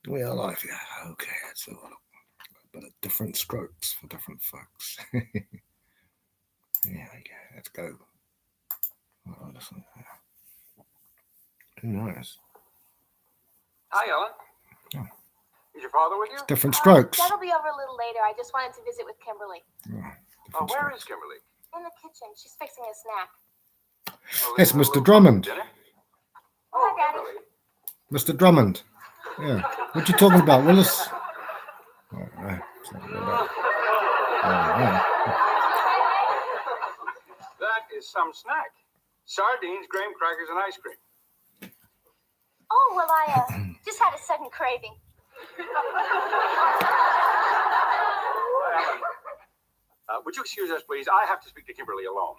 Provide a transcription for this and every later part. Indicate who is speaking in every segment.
Speaker 1: We are live, yeah. Okay, that's all. But different strokes for different folks. Yeah, let's go. Oh, listen. Who knows?
Speaker 2: Hi, Ellen.
Speaker 1: Oh.
Speaker 2: Is your father with you?
Speaker 1: It's different strokes.
Speaker 3: That'll be over a little later. I just wanted to visit with Kimberly.
Speaker 2: Where is Kimberly?
Speaker 3: In the kitchen. She's fixing a snack.
Speaker 1: Yes, Mr. Drummond.
Speaker 2: Dinner?
Speaker 3: Oh, hi, Daddy.
Speaker 2: Kimberly.
Speaker 1: Mr. Drummond. Yeah. What you talking about, Willis? All right.
Speaker 2: That is some snack. Sardines, graham crackers, and ice cream.
Speaker 3: Oh, well, I just had a sudden craving.
Speaker 2: Ellen, would you excuse us, please? I have to speak to Kimberly alone.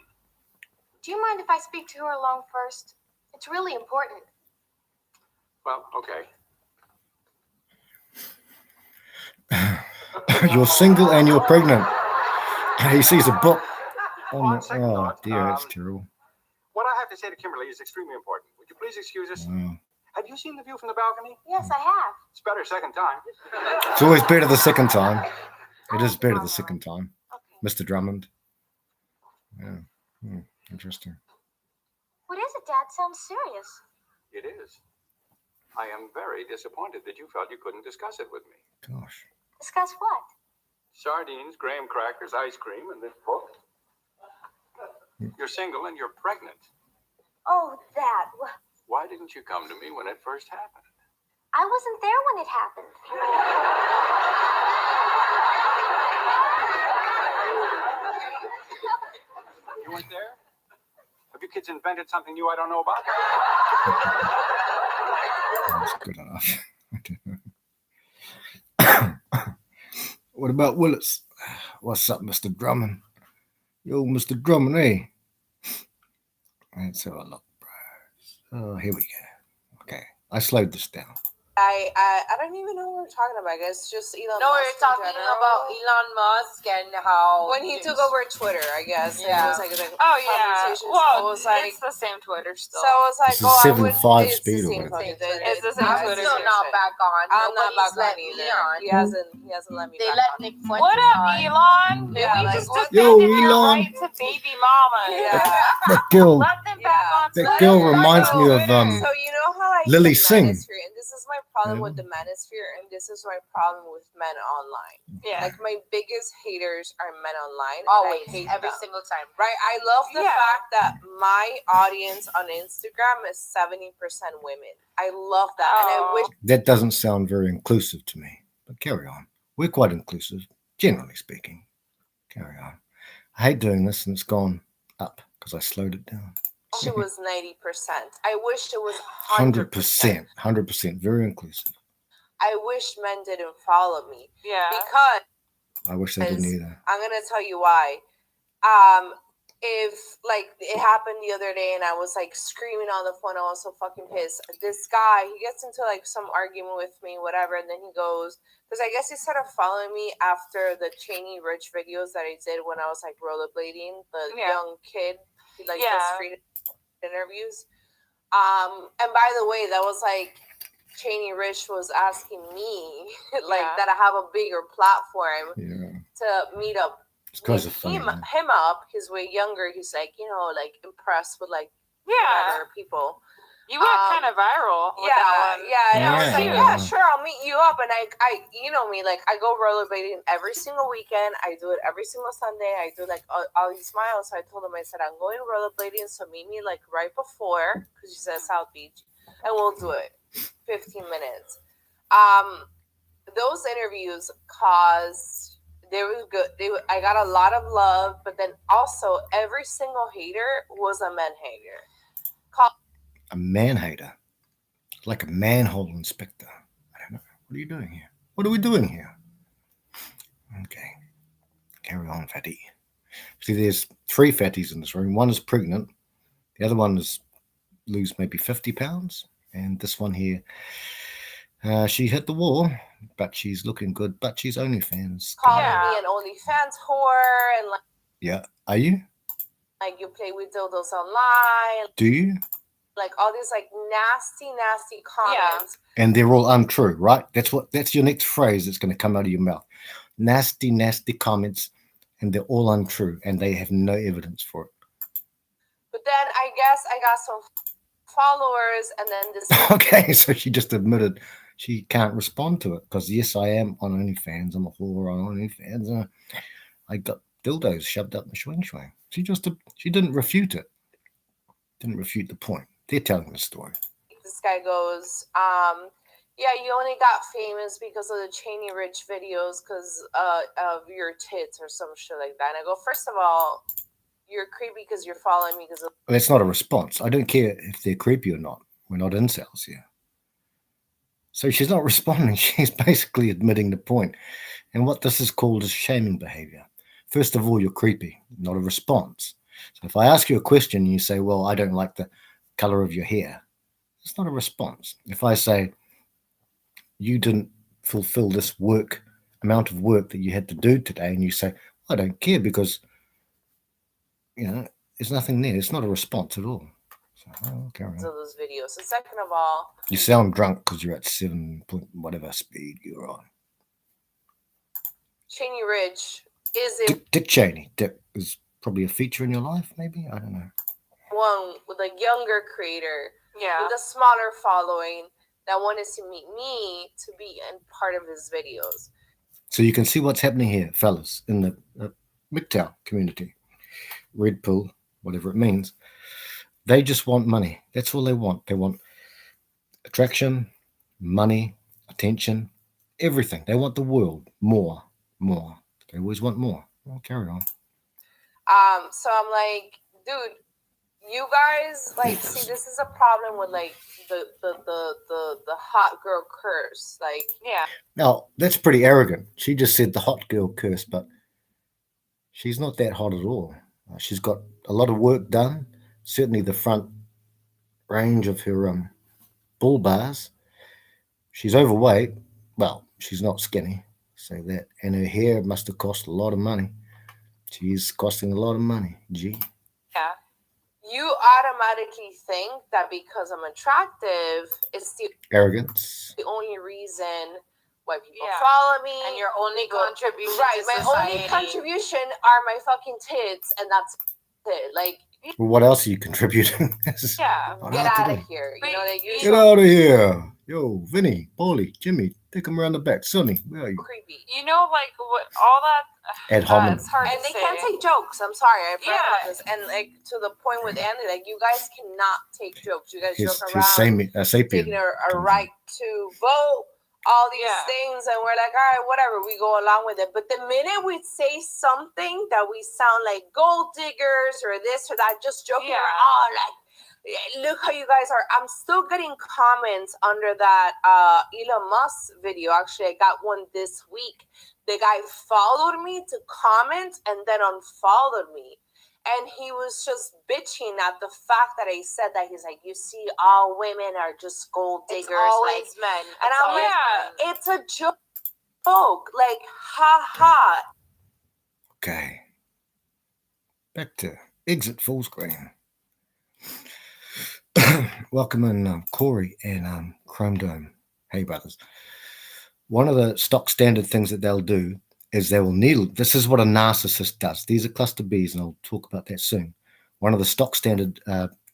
Speaker 3: Do you mind if I speak to her alone first? It's really important.
Speaker 2: Well, okay.
Speaker 1: You're single and you're pregnant. He sees a book.
Speaker 2: On second
Speaker 1: Oh,
Speaker 2: thought,
Speaker 1: dear, that's terrible.
Speaker 2: What I have to say to Kimberly is extremely important. Would you please excuse us?
Speaker 1: Wow.
Speaker 2: Have you seen the view from the balcony?
Speaker 3: Yes, I have.
Speaker 2: It's better second time.
Speaker 1: It's always better the second time. It is better the second time.
Speaker 3: Okay.
Speaker 1: Mr. Drummond. Yeah. Interesting.
Speaker 3: What is it, Dad? Sounds serious.
Speaker 2: It is. I am very disappointed that you felt you couldn't discuss it with me.
Speaker 1: Gosh.
Speaker 3: Discuss what?
Speaker 2: Sardines, graham crackers, ice cream, and this book. You're single and you're pregnant.
Speaker 3: Oh, that.
Speaker 2: Why didn't you come to me when it first happened?
Speaker 3: I wasn't there when it happened.
Speaker 2: You weren't there? Have you kids invented something new I don't know about?
Speaker 1: That's good enough. I don't know. What about Willis? What's up, Mr. Drummond? Yo, Mr. Drummond, hey. Let's have a look, bro. Oh, here we go. Okay, I slowed this down.
Speaker 4: I don't even know what we're talking about. I guess just Elon
Speaker 5: No,
Speaker 4: Musk
Speaker 5: we're talking
Speaker 4: in general.
Speaker 5: about Elon Musk and how
Speaker 4: When he took over Twitter, I guess.
Speaker 5: Yeah.
Speaker 4: It was like the
Speaker 5: Oh yeah.
Speaker 4: conversation.
Speaker 5: Well,
Speaker 4: So it was like,
Speaker 5: it's the same Twitter still.
Speaker 4: so it was like,
Speaker 1: This is 7.5
Speaker 4: it's
Speaker 1: speed or
Speaker 4: the same
Speaker 1: whatever.
Speaker 4: fucking Twitter.
Speaker 5: It's the same
Speaker 4: I'm
Speaker 5: Twitter.
Speaker 4: still
Speaker 5: Still not back on.
Speaker 4: I'm not back
Speaker 5: Nobody's let
Speaker 4: on
Speaker 5: me
Speaker 4: either.
Speaker 5: on.
Speaker 4: He hasn't let me
Speaker 5: They
Speaker 4: back
Speaker 5: let
Speaker 4: on.
Speaker 5: Nick Fuentes what up,
Speaker 4: on.
Speaker 5: Elon?
Speaker 4: Yeah,
Speaker 5: we
Speaker 4: like,
Speaker 5: just
Speaker 4: what-
Speaker 5: defended
Speaker 1: Yo,
Speaker 5: your
Speaker 1: Elon.
Speaker 5: right to baby mama.
Speaker 4: Yeah.
Speaker 1: That girl,
Speaker 5: Let them back
Speaker 4: Yeah.
Speaker 5: on
Speaker 1: that
Speaker 5: Twitter.
Speaker 1: girl reminds me of
Speaker 4: So you know how I
Speaker 1: Lily
Speaker 4: the
Speaker 1: Singh.
Speaker 4: manosphere, and this is my problem with the manosphere, and this is my problem with men online.
Speaker 5: Yeah.
Speaker 4: Like my biggest haters are men online.
Speaker 5: Always,
Speaker 4: and I hate
Speaker 5: every
Speaker 4: them.
Speaker 5: single time.
Speaker 4: Right, I love the
Speaker 5: Yeah.
Speaker 4: fact that my audience on Instagram is 70% women. I love that, and I wish.
Speaker 1: that doesn't sound very inclusive to me. But carry on. We're quite inclusive, generally speaking. Carry on. I hate doing this, and it's gone up because I slowed it down.
Speaker 4: It was 90%. I wish it was
Speaker 1: 100%. 100%. Very inclusive.
Speaker 4: I wish men didn't follow me
Speaker 5: Yeah.
Speaker 4: because
Speaker 1: I wish they didn't either.
Speaker 4: I'm gonna tell you why. If like it happened the other day and I was like screaming on the phone, I was so fucking pissed. This guy, he gets into like some argument with me, whatever, and then he goes, because I guess he started following me after the Cheney Rich videos that I did when I was like rollerblading, the
Speaker 5: Yeah.
Speaker 4: young kid, like
Speaker 5: Yeah.
Speaker 4: the street interviews. And by the way, that was like Cheney Rich was asking me like
Speaker 5: Yeah.
Speaker 4: that I have a bigger platform
Speaker 1: Yeah.
Speaker 4: to meet up
Speaker 1: It's because of
Speaker 4: him,
Speaker 1: funny.
Speaker 4: him up. He's way younger. He's like, like impressed with like
Speaker 5: Yeah.
Speaker 4: whatever people.
Speaker 5: You went kind of viral with
Speaker 4: Yeah,
Speaker 5: that one.
Speaker 4: yeah. And I was like,
Speaker 1: Yeah.
Speaker 4: yeah, sure, I'll meet you up. And I, you know me, like I go rollerblading every single weekend. I do it every single Sunday. I do like all these miles. So I told him, I said, I'm going rollerblading. So meet me like right before, because she said South Beach, and we'll do it. 15 minutes. Those interviews caused. They were good. I got a lot of love, but then also every single hater was a man hater.
Speaker 1: A man hater. Like a manhole inspector. I don't know. What are you doing here? What are we doing here? Okay. Carry on, fatty. See, there's 3 fatties in this room. One is pregnant. The other one is lose maybe 50 pounds. And this one here, she hit the wall, but she's looking good. But she's OnlyFans.
Speaker 4: Calling
Speaker 5: Yeah.
Speaker 4: me an OnlyFans whore, and
Speaker 1: Yeah. Are you?
Speaker 4: like you play with dildos online.
Speaker 1: Do you?
Speaker 4: like all these like nasty comments.
Speaker 1: And they're all untrue, right? That's your next phrase that's going to come out of your mouth. Nasty comments, and they're all untrue, and they have no evidence for it.
Speaker 4: But then I guess I got some followers, and then this.
Speaker 1: Okay, so she just admitted she can't respond to it because yes, I am on OnlyFans. I'm a whore on OnlyFans. I got dildos shoved up my swing. She didn't refute it. Didn't refute the point. They're telling the story.
Speaker 4: This guy goes, yeah, you only got famous because of the Cheney Rich videos because of your tits or some shit like that. And I go, first of all, you're creepy because you're following me because of.
Speaker 1: Well, that's not a response. I don't care if they're creepy or not. We're not incels here. So she's not responding. She's basically admitting the point. And what this is called is shaming behavior. First of all, you're creepy, not a response. So if I ask you a question and you say, well, I don't like the color of your hair, it's not a response. If I say, you didn't fulfill this amount of work that you had to do today, and you say, I don't care because, there's nothing there. It's not a response at all. So, carry on.
Speaker 4: Those videos. And second of all,
Speaker 1: you sound drunk because you're at 7 point whatever speed you're on.
Speaker 4: Cheney Rich is it
Speaker 1: Dick Cheney. Dick is probably a feature in your life, maybe? I don't know.
Speaker 4: one with a younger creator
Speaker 5: Yeah.
Speaker 4: with a smaller following that wanted to meet me to be in part of his videos.
Speaker 1: So you can see what's happening here, fellas, in the MGTOW community. Red pill, whatever it means. They just want money. That's all they want. They want attraction, money, attention, everything. They want the world. More. They always want more. Well, carry on.
Speaker 4: So I'm like, dude, you guys like see this is a problem with like the hot girl curse. Like,
Speaker 5: Yeah.
Speaker 1: Now, that's pretty arrogant. She just said the hot girl curse, but she's not that hot at all. She's got a lot of work done. Certainly the front range of her bull bars. She's overweight. Well, she's not skinny, say that. And her hair must have cost a lot of money. She's costing a lot of money. Gee.
Speaker 5: Yeah.
Speaker 4: you automatically think that because I'm attractive, it's the
Speaker 1: Arrogance.
Speaker 4: only reason why people
Speaker 5: Yeah.
Speaker 4: follow me.
Speaker 5: And your only contribution
Speaker 4: right,
Speaker 5: to
Speaker 4: my
Speaker 5: society.
Speaker 4: only contribution are my fucking tits, and that's it. Like,
Speaker 1: Well, what else are you contributing?
Speaker 5: Yeah.
Speaker 1: Not
Speaker 4: get
Speaker 1: hard to
Speaker 4: out
Speaker 1: do.
Speaker 4: of here.
Speaker 5: But
Speaker 4: You know, like,
Speaker 1: Get
Speaker 4: you're
Speaker 1: out of here. Yo, Vinny, Paulie, Jimmy, take them around the back. Sonny, where are you?
Speaker 4: creepy.
Speaker 5: You know, like what all that.
Speaker 1: Ad hominem.
Speaker 5: It's hard
Speaker 4: And
Speaker 5: to
Speaker 4: they
Speaker 5: say.
Speaker 4: can't take jokes. I'm sorry, I forgot
Speaker 5: Yeah.
Speaker 4: about this. And like to the point with Andy, like you guys cannot take jokes. You guys
Speaker 1: His
Speaker 4: joke around,
Speaker 1: sapien.
Speaker 4: taking a right to vote, all these
Speaker 5: Yeah.
Speaker 4: things, and we're like, all right, whatever, we go along with it. But the minute we say something that we sound like gold diggers or this or that, just joking
Speaker 5: Yeah.
Speaker 4: around, oh, like, look how you guys are. I'm still getting comments under that Elon Musk video. Actually, I got one this week. The guy followed me to comment and then unfollowed me. And he was just bitching at the fact that I said that. He's like, you see, all women are just gold diggers.
Speaker 5: It's always
Speaker 4: like,
Speaker 5: men.
Speaker 4: and
Speaker 5: It's
Speaker 4: I'm
Speaker 5: always
Speaker 4: like,
Speaker 5: men.
Speaker 4: it's a joke. Like, ha ha.
Speaker 1: Okay. Back to exit full screen. Welcome in Corey and Chrome Dome. Hey, brothers. One of the stock standard things that they'll do is they will needle. This is what a narcissist does. These are cluster Bs, and I'll talk about that soon. One of the stock standard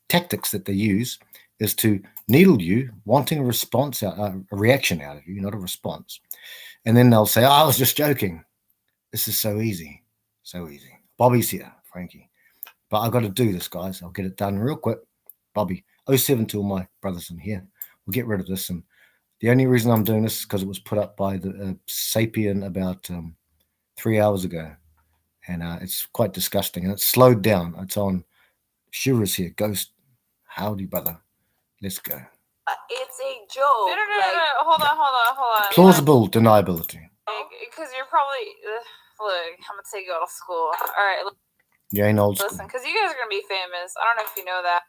Speaker 1: tactics that they use is to needle you, wanting a response, a reaction out of you, not a response. And then they'll say, oh, I was just joking. This is so easy. So easy. Bobby's here, Frankie. But I've got to do this, guys. I'll get it done real quick. Bobby, 07 to all my brothers in here. We'll get rid of this. And the only reason I'm doing this is because it was put up by the Sapien about 3 hours ago. And it's quite disgusting. And it's slowed down. It's on Shura's here. Ghost, howdy, brother. Let's go.
Speaker 4: It's a joke.
Speaker 5: No.
Speaker 4: Like,
Speaker 5: Hold on.
Speaker 1: Plausible deniability.
Speaker 5: Because you're probably look. I'm gonna take you out of school. All right,
Speaker 1: You ain't old school.
Speaker 5: listen, because you guys are gonna be famous. I don't know if you know that.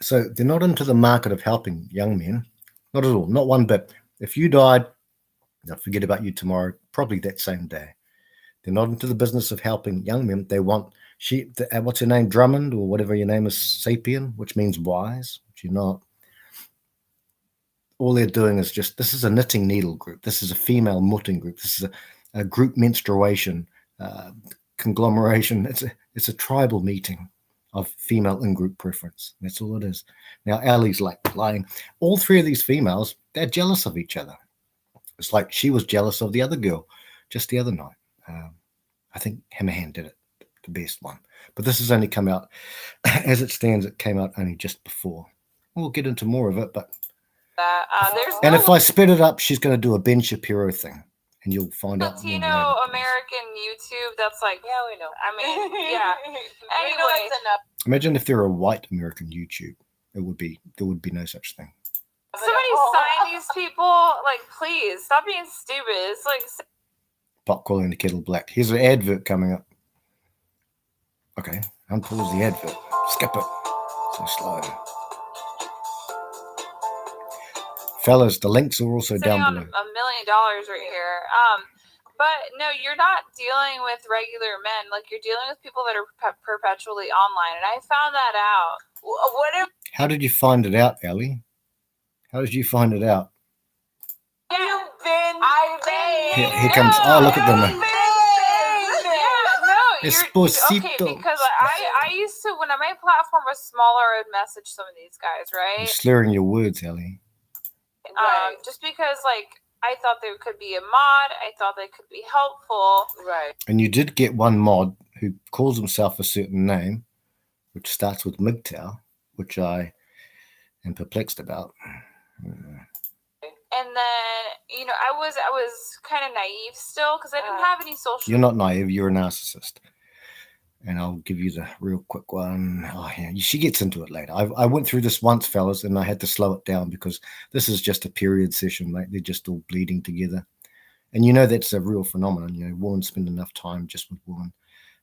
Speaker 1: So they're not into the market of helping young men. Not at all. Not one bit. If you died, they'll forget about you tomorrow, probably that same day. They're not into the business of helping young men. They want What's her name? Drummond, or whatever your name is, Sapien, which means wise, which you're not. All they're doing is this is a knitting needle group. This is a female mutting group. This is a group menstruation conglomeration. It's a tribal meeting of female in-group preference. That's all it is. Now, Ali's like lying. All three of these females, they're jealous of each other. It's like she was jealous of the other girl just the other night. I think Hammerhand did it, the best one. But this has only come out, as it stands, it came out only just before. We'll get into more of it, but...
Speaker 5: There's
Speaker 1: if I spit it up, she's going to do a Ben Shapiro thing, and you'll find out.
Speaker 5: Latino American YouTube that's like,
Speaker 4: yeah, we know.
Speaker 5: I mean, yeah.
Speaker 4: Anyway,
Speaker 1: Imagine if there were a white American YouTube. There would be no such thing.
Speaker 5: Somebody sign these people. Like, please stop being stupid. It's like
Speaker 1: Pot calling the kettle black. Here's an advert coming up. Okay, unpause the advert. Skip it. So slow. Fellas, the links are also down below.
Speaker 5: $1 million right here. But no, you're not dealing with regular men. Like, you're dealing with people that are perpetually online, and I found that out.
Speaker 1: How did you find it out, Ellie? How did you find it out? Here comes. Oh, look at them. Esposito.
Speaker 5: Okay, because I used to, when my platform was smaller, I would message some of these guys, right?
Speaker 1: You're slurring your words, Ellie.
Speaker 5: Just because, like, I thought there could be a mod, I thought they could be helpful.
Speaker 4: Right.
Speaker 1: And you did get one mod who calls himself a certain name, which starts with MGTOW, which I am perplexed about.
Speaker 5: And then, I was kind of naive still because I didn't have any social.
Speaker 1: You're not naive. You're a narcissist. And I'll give you the real quick one. Oh, yeah. She gets into it later. I went through this once, fellas, and I had to slow it down because this is just a period session, mate. They're just all bleeding together. And that's a real phenomenon. Women spend enough time just with women.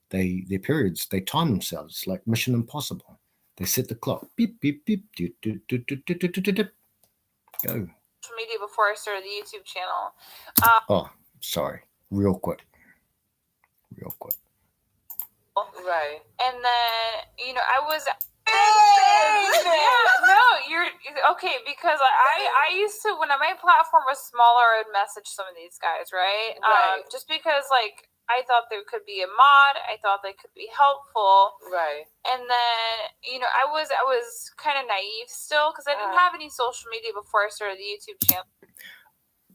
Speaker 1: Their periods, they time themselves. It's like Mission Impossible. They set the clock. Beep, beep, beep. Doot, doot, doot, doot, doot, doot, doot. Go.
Speaker 5: Media before I started the YouTube channel.
Speaker 1: Oh, sorry. Real quick.
Speaker 4: Right.
Speaker 5: And then, I was. Yeah, no, you're okay because I used to, when my platform was smaller, I would message some of these guys, right? Just because, like, I thought there could be a mod, I thought they could be helpful,
Speaker 4: right?
Speaker 5: And then, I was kind of naive still because I didn't have any social media before I started the YouTube channel.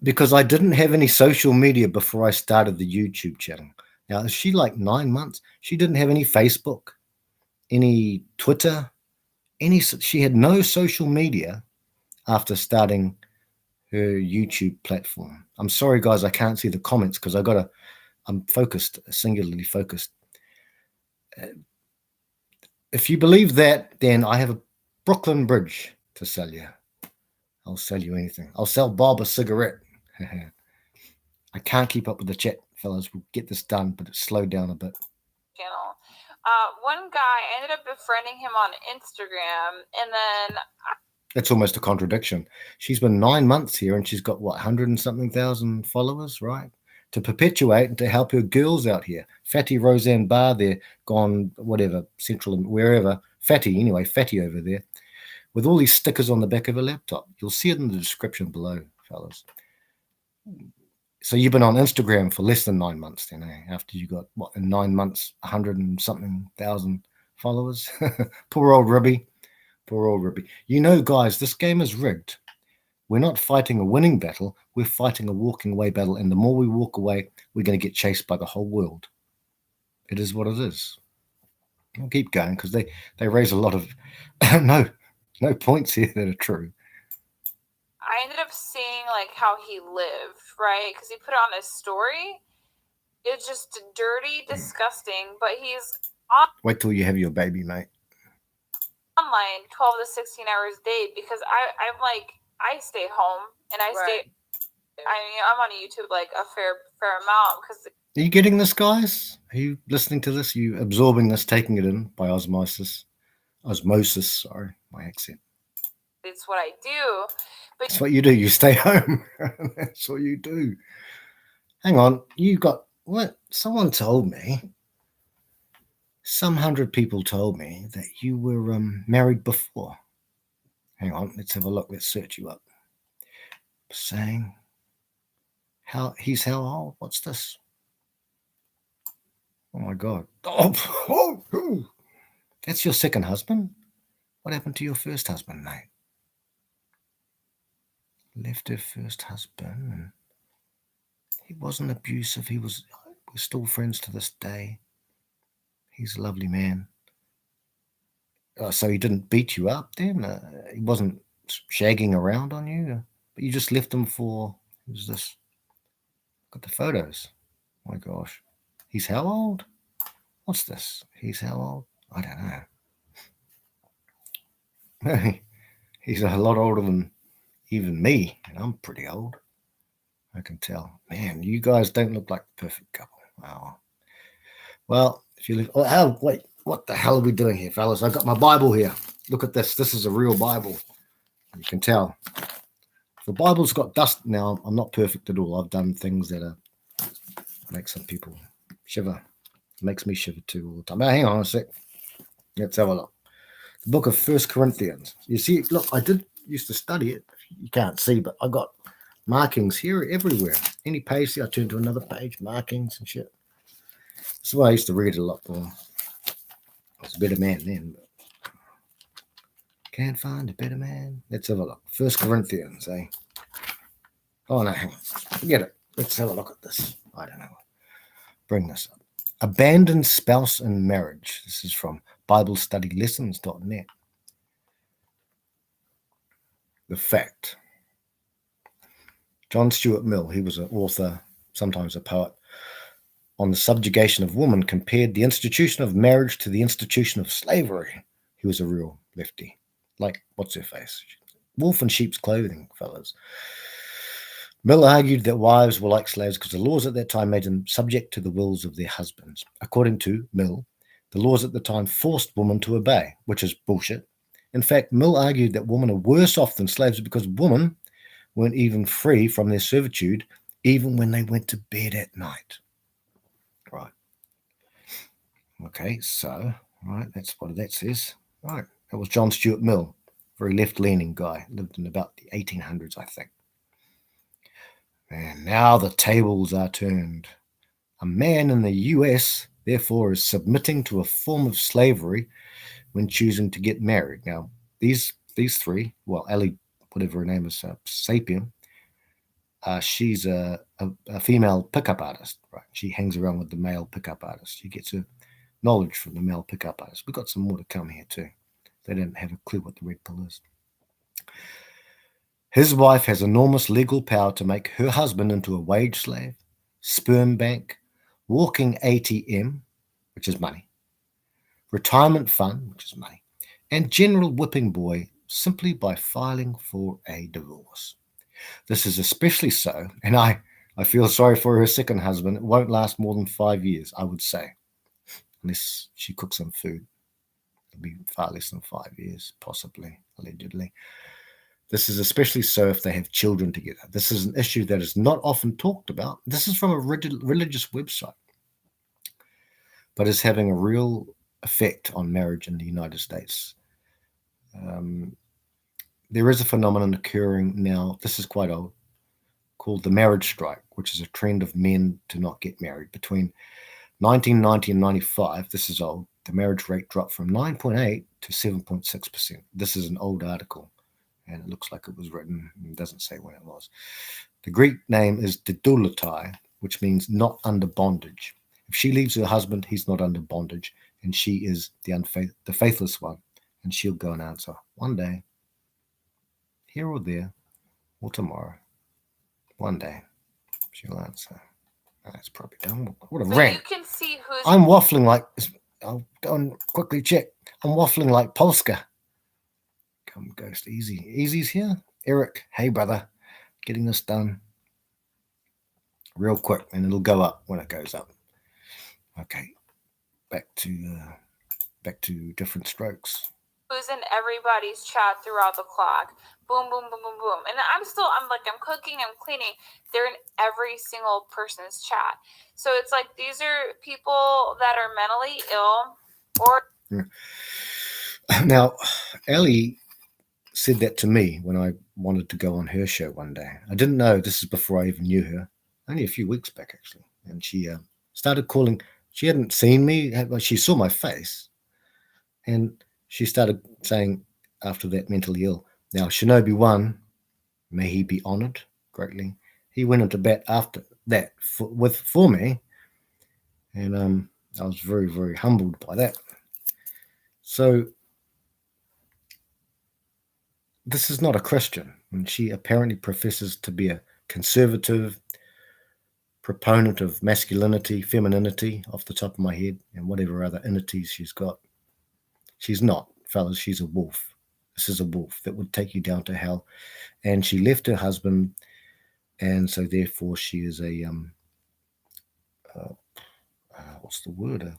Speaker 1: Because I didn't have any social media before I started the YouTube channel. Now, is she like 9 months? She didn't have any Facebook, any Twitter, she had no social media after starting her YouTube platform. I'm sorry, guys, I can't see the comments because I'm focused, singularly focused. If you believe that, then I have a Brooklyn Bridge to sell you. I'll sell you anything. I'll sell Bob a cigarette. I can't keep up with the chat, fellas. We'll get this done, but it's slowed down a bit.
Speaker 5: Channel. One guy, I ended up befriending him on Instagram, and then
Speaker 1: it's almost a contradiction. She's been 9 months here, and she's got 100 and something thousand followers, right? To perpetuate and to help her girls out here. Fatty Roseanne Barr there, gone whatever, central and wherever. Fatty over there, with all these stickers on the back of her laptop. You'll see it in the description below, fellas. So you've been on Instagram for less than 9 months then, eh? After you got, in 9 months, 100 and something thousand followers? Poor old Ribby. Guys, this game is rigged. We're not fighting a winning battle. We're fighting a walking away battle. And the more we walk away, we're going to get chased by the whole world. It is what it is. I'll keep going because they raise a lot of no points here that are true.
Speaker 5: I ended up seeing like how he lived, right? Because he put it on his story. It's just dirty, disgusting. But he's on.
Speaker 1: Wait till you have your baby, mate.
Speaker 5: Online 12 to 16 hours a day because I'm like, I stay home and I stay. I'm on YouTube like a fair amount because.
Speaker 1: Are you getting this, guys? Are you listening to this? Are you absorbing this, taking it in by osmosis? Sorry, my accent.
Speaker 5: It's what I do. But
Speaker 1: that's what you do. You stay home. That's what you do. Hang on. You got what? Someone told me Some 100 people told me that you were married before. Hang on, let's have a look. Let's search you up. Saying he's how old? What's this? Oh my God! Oh, that's your second husband. What happened to your first husband, mate? Left her first husband, and he wasn't abusive. We're still friends to this day. He's a lovely man. So he didn't beat you up then? He wasn't shagging around on you? But you just left him for, who's this? Got the photos. Oh my gosh. He's how old? What's this? He's how old? I don't know. He's a lot older than even me, and I'm pretty old. I can tell. Man, you guys don't look like the perfect couple. Wow. Well, if you live... Oh, wait. What the hell are we doing here, fellas? I've got my Bible here. Look at this. This is a real Bible. You can tell. The Bible's got dust now. I'm not perfect at all. I've done things that make some people shiver. It makes me shiver too all the time. Now, hang on a sec. Let's have a look. The book of 1 Corinthians. You see, look, I did used to study it. You can't see, but I got markings here everywhere. Any page, I turn to another page, markings and shit. That's why I used to read it a lot more. I was a better man then. But can't find a better man. Let's have a look. 1 Corinthians, eh? Oh, no, hang on. Forget it. Let's have a look at this. I don't know. Bring this up. Abandoned spouse in marriage. This is from BibleStudyLessons.net. The fact. John Stuart Mill, he was an author, sometimes a poet, on the subjugation of woman, compared the institution of marriage to the institution of slavery. He was a real lefty. Like, what's her face? Wolf in sheep's clothing, fellas. Mill argued that wives were like slaves because the laws at that time made them subject to the wills of their husbands. According to Mill, the laws at the time forced women to obey, which is bullshit. In fact, Mill argued that women are worse off than slaves because women weren't even free from their servitude, even when they went to bed at night. Right. Okay, so, right, that's what that says. Right, that was John Stuart Mill, very left-leaning guy, lived in about the 1800s, I think. And now the tables are turned. A man in the US, therefore, is submitting to a form of slavery when choosing to get married. Now, these three, well, Ellie, whatever her name is, Sapien, she's a female pickup artist, right? She hangs around with the male pickup artist. She gets her knowledge from the male pickup artist. We've got some more to come here too. They don't have a clue what the red pill is. His wife has enormous legal power to make her husband into a wage slave, sperm bank, walking ATM, which is money, retirement fund, which is money, and general whipping boy simply by filing for a divorce. This is especially so, and I feel sorry for her second husband. It won't last more than 5 years, I would say, unless she cooks some food. It'll be far less than 5 years, possibly, allegedly. This is especially so if they have children together. This is an issue that is not often talked about. This is from a religious website, but is having a real effect on marriage in the United States. There is a phenomenon occurring now, this is quite old, called the marriage strike, which is a trend of men to not get married. Between 1990 and 95, this is old, the marriage rate dropped from 9.8 to 7.6%. This is an old article, and it looks like it was written, it doesn't say when it was. The Greek name is didoulatai, which means not under bondage. If she leaves her husband, he's not under bondage, and she is the faithless one, and she'll go and answer one day, here or there, or tomorrow. One day, she'll answer. Oh, that's probably done. What a rant.
Speaker 5: You can see who's...
Speaker 1: I'm waffling like... I'll go and quickly check. I'm waffling like Polska. Come, Ghost, easy. Easy's here. Eric, hey, brother. Getting this done real quick, and it'll go up when it goes up. Okay. Back to different strokes.
Speaker 5: Who's in everybody's chat throughout the clock. Boom, boom, boom, boom, boom. And I'm cooking, I'm cleaning. They're in every single person's chat. So it's like these are people that are mentally ill. Or
Speaker 1: Now, Ellie said that to me when I wanted to go on her show one day. I didn't know, this is before I even knew her, only a few weeks back actually. And she started calling, she hadn't seen me, she saw my face. And she started saying after that mentally ill, now Shinobi 1, may he be honored greatly. He went into bat after that for me. And I was very, very humbled by that. So this is not a Christian, and she apparently professes to be a conservative proponent of masculinity, femininity, off the top of my head, and whatever other entities she's got. She's not, fellas. She's a wolf. This is a wolf that would take you down to hell. And she left her husband, and so therefore she is a what's the word?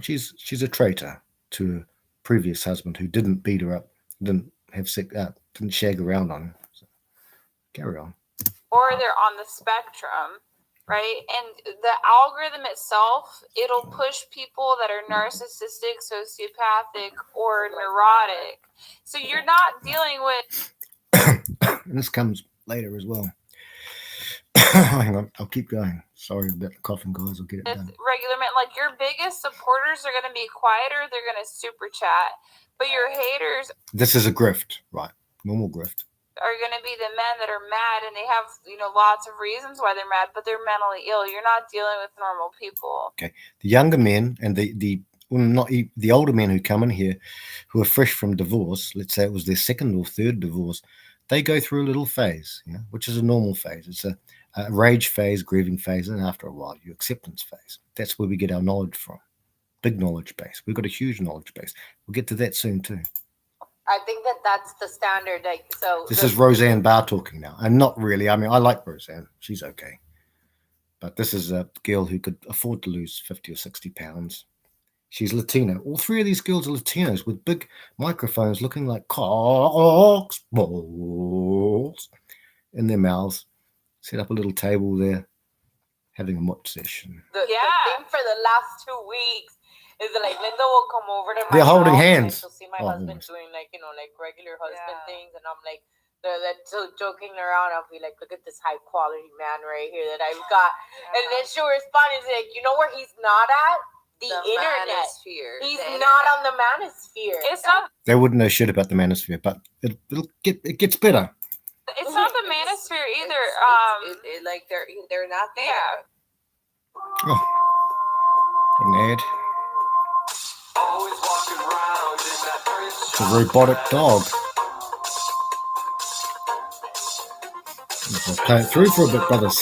Speaker 1: She's a traitor to her previous husband who didn't beat her up, didn't have sex, didn't shag around on her. So, carry on.
Speaker 5: or they're on the spectrum, right? And the algorithm itself, it'll push people that are narcissistic, sociopathic, or neurotic. So you're not dealing with.
Speaker 1: And this comes later as well. Hang on, I'll keep going. Sorry about the coughing, guys. I'll get it done.
Speaker 5: Regular men, like your biggest supporters are going to be quieter. They're going to super chat, but your haters
Speaker 1: This is a grift, right? Normal grift.
Speaker 5: are going to be the men that are mad, and they have lots of reasons why they're mad, but they're mentally ill. You're not dealing with normal people.
Speaker 1: Okay, the younger men and the older men who come in here, who are fresh from divorce. Let's say it was their second or third divorce. They go through a little phase, which is a normal phase. It's a rage phase, grieving phase, and after a while, your acceptance phase. That's where we get our knowledge from. Big knowledge base. We've got a huge knowledge base. We'll get to that soon too.
Speaker 4: I think that's the standard. Like, so
Speaker 1: This is Roseanne Barr talking now. And not really. I mean, I like Roseanne. She's okay. But this is a girl who could afford to lose 50 or 60 pounds. She's Latino. All three of these girls are Latinos with big microphones looking like cocks balls in their mouths. Set up a little table there, having a mott session.
Speaker 4: the thing for the last 2 weeks is that, like, Linda will come over to my
Speaker 1: They're holding
Speaker 4: house
Speaker 1: hands.
Speaker 4: and she'll see my
Speaker 1: Oh,
Speaker 4: husband
Speaker 1: goodness.
Speaker 4: doing, like, regular husband
Speaker 5: Yeah.
Speaker 4: things, and I'm like, they're so joking around. I'll be like, look at this high quality man right here that I've got. And then she'll respond and say, like, you know where he's not at? The internet.
Speaker 6: manosphere.
Speaker 4: He's
Speaker 6: The
Speaker 4: not
Speaker 6: internet.
Speaker 4: on the manosphere.
Speaker 5: It's not.
Speaker 1: They wouldn't know shit about the manosphere, but it gets better.
Speaker 5: It's not the manosphere either.
Speaker 6: Like they're not there.
Speaker 5: Yeah.
Speaker 1: Oh, an ad.
Speaker 2: Always walking around in that Prince
Speaker 1: It's a robotic dog. I'll play it through for a bit, brothers.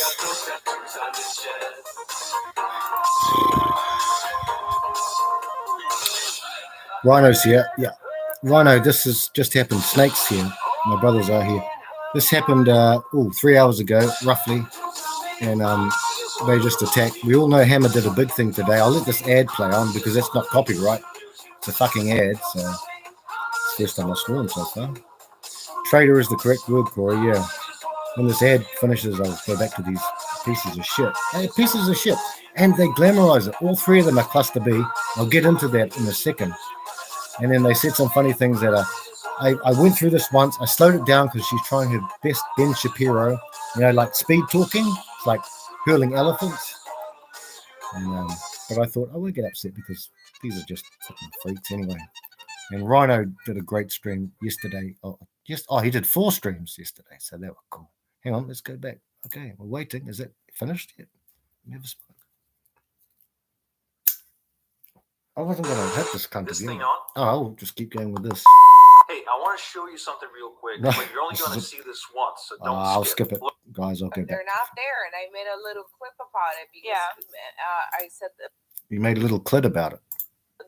Speaker 1: Rhino's here. Yeah. Rhino, this has just happened. Snake's here. My brothers are here. This happened 3 hours ago, roughly. And they just attacked. We all know Hammer did a big thing today. I'll let this ad play on because that's not copyright. It's a fucking ad. So it's the first time I've sworn so far. Traitor is the correct word, Corey. Yeah. When this ad finishes, I'll go back to these pieces of shit. Hey, pieces of shit. And they glamorize it. All three of them are cluster B. I'll get into that in a second. And then they said some funny things that I went through this once. I slowed it down because she's trying her best Ben Shapiro, like speed talking. It's like hurling elephants. And, but I thought I won't get upset because these are just fucking freaks anyway. And Rhino did a great stream yesterday. He did 4 streams yesterday, so that was cool. Hang on, let's go back. Okay, we're waiting. Is it finished yet? Never spoke. I wasn't going to hit this cunt
Speaker 7: This
Speaker 1: again.
Speaker 7: thing on?
Speaker 1: Oh, I'll just keep going with this.
Speaker 7: Hey, I want to show you something real quick,
Speaker 1: No,
Speaker 7: but you're only
Speaker 1: this
Speaker 7: going to
Speaker 1: is
Speaker 7: see this once, so don't
Speaker 1: I'll skip it.
Speaker 7: Look,
Speaker 1: Guys, I'll go back.
Speaker 6: They're not there, and I made a little clip about it because I said that
Speaker 1: You made a little clit about it.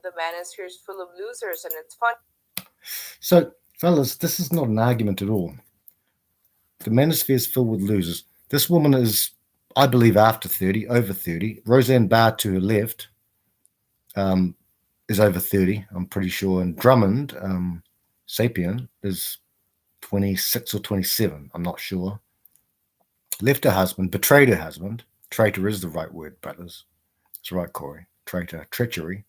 Speaker 6: the manosphere is full of losers, and it's fun.
Speaker 1: So, fellas, this is not an argument at all. The manosphere is filled with losers. This woman is, I believe, after 30, over 30. Roseanne Barr to her left is over 30, I'm pretty sure. And Drummond, Sapien, is 26 or 27, I'm not sure. Left her husband, betrayed her husband. Traitor is the right word, brothers. That's right, Corey. Traitor, treachery,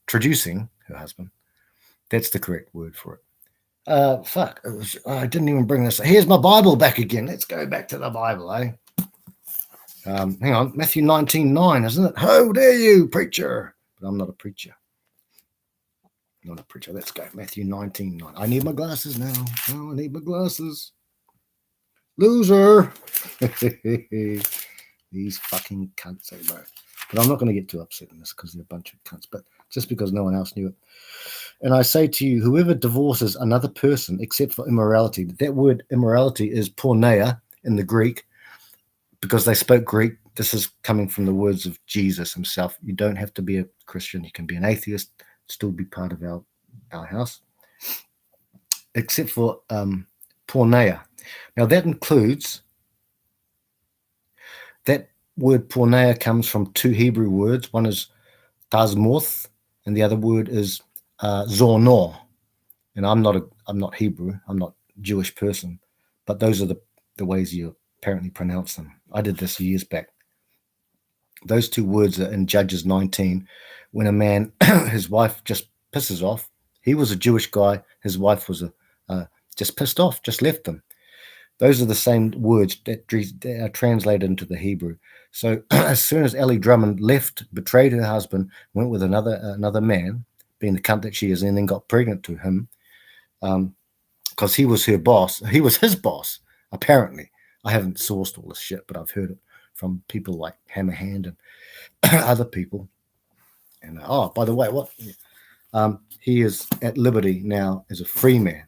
Speaker 1: traducing her husband. That's the correct word for it. Fuck. I didn't even bring this. Here's my Bible back again. Let's go back to the Bible, eh? Hang on. Matthew 19:9, isn't it? How dare you, preacher? But I'm not a preacher. Not a preacher. Let's go. Matthew 19:9. I need my glasses now. Oh, I need my glasses. Loser. These fucking cunts, eh, bro. But I'm not going to get too upset in this because they're a bunch of cunts. But just because no one else knew it. And I say to you, whoever divorces another person except for immorality, that word immorality is porneia in the Greek, because they spoke Greek. This is coming from the words of Jesus himself. You don't have to be a Christian. You can be an atheist, still be part of our house, except for porneia. Now that includes, that word porneia comes from two Hebrew words. One is tasmoth, and the other word is zornor. And I'm not Hebrew. I'm not a Jewish person, but those are the ways you apparently pronounce them. I did this years back. Those two words are in Judges 19. When a man, his wife just pisses off. He was a Jewish guy. His wife was just pissed off, just left him. Those are the same words that are translated into the Hebrew. So as soon as Ellie Drummond left, betrayed her husband, went with another man, being the cunt that she is, and then got pregnant to him, because he was her boss. He was his boss, apparently. I haven't sourced all this shit, but I've heard it from people like Hammerhand and other people. And by the way, what? He is at liberty now as a free man,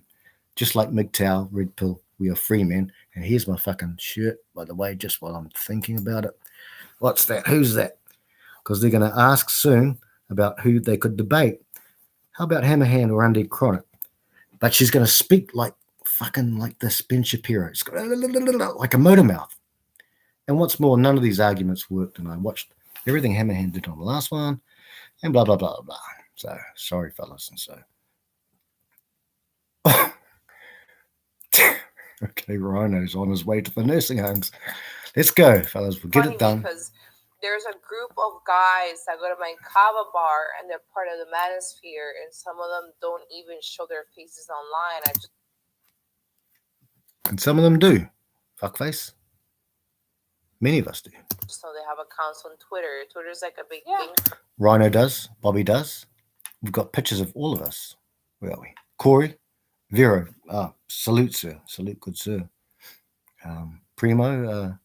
Speaker 1: just like MGTOW, Red Pill. We are free men. And here's my fucking shirt, by the way, just while I'm thinking about it. What's that? Who's that? Because they're going to ask soon about who they could debate. How about Hammerhand or Andy Chronic? But she's going to speak like fucking like this Ben Shapiro. It's like a motor mouth. And what's more, none of these arguments worked. And I watched everything Hammerhand did on the last one and blah, blah, blah, blah. So, sorry, fellas. And so, okay, Rhino's on his way to the nursing homes. Let's go, fellas. We'll get it done.
Speaker 4: Because there's a group of guys that go to my kava bar and they're part of the manosphere, and some of them don't even show their faces online.
Speaker 1: And some of them do. Fuckface. Many of us do.
Speaker 4: So they have accounts on Twitter. Twitter's like a big thing.
Speaker 1: Rhino does. Bobby does. We've got pictures of all of us. Where are we? Corey. Vero. Salute, sir. Salute, good sir. Primo.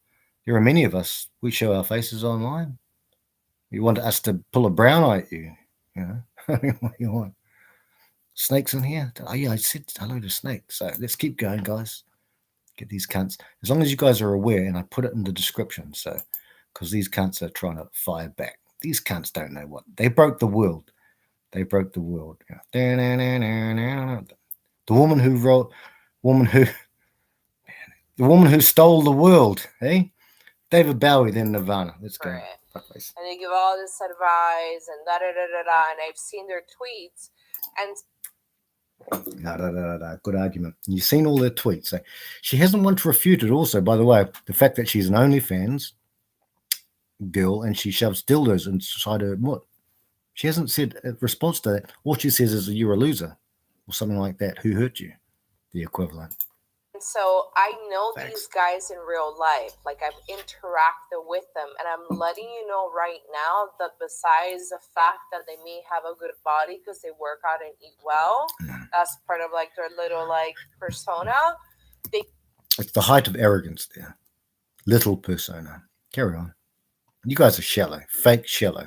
Speaker 1: There are many of us. We show our faces online. You want us to pull a brown eye at you? You know? What do you want? Snakes in here? Oh, yeah, I said hello to snakes. So let's keep going, guys. Get these cunts. As long as you guys are aware, and I put it in the description, so because these cunts are trying to fire back. These cunts don't know what. They broke the world. They broke the world. The woman who stole the world, eh? David Bowie, then Nirvana. Let's go.
Speaker 4: Right. And they give all this advice and da-da-da-da-da, and I've seen their tweets. And
Speaker 1: good argument. You've seen all their tweets. So she hasn't once refuted also, by the way, the fact that she's an OnlyFans girl and she shoves dildos inside her what? She hasn't said a response to that. All she says is you're a loser or something like that. Who hurt you? The equivalent.
Speaker 4: So I know these guys in real life. Like, I've interacted with them, and I'm letting you know right now that besides the fact that they may have a good body because they work out and eat well, that's part of like their little like persona.
Speaker 1: It's the height of arrogance there. Little persona. Carry on. You guys are shallow. Fake shallow.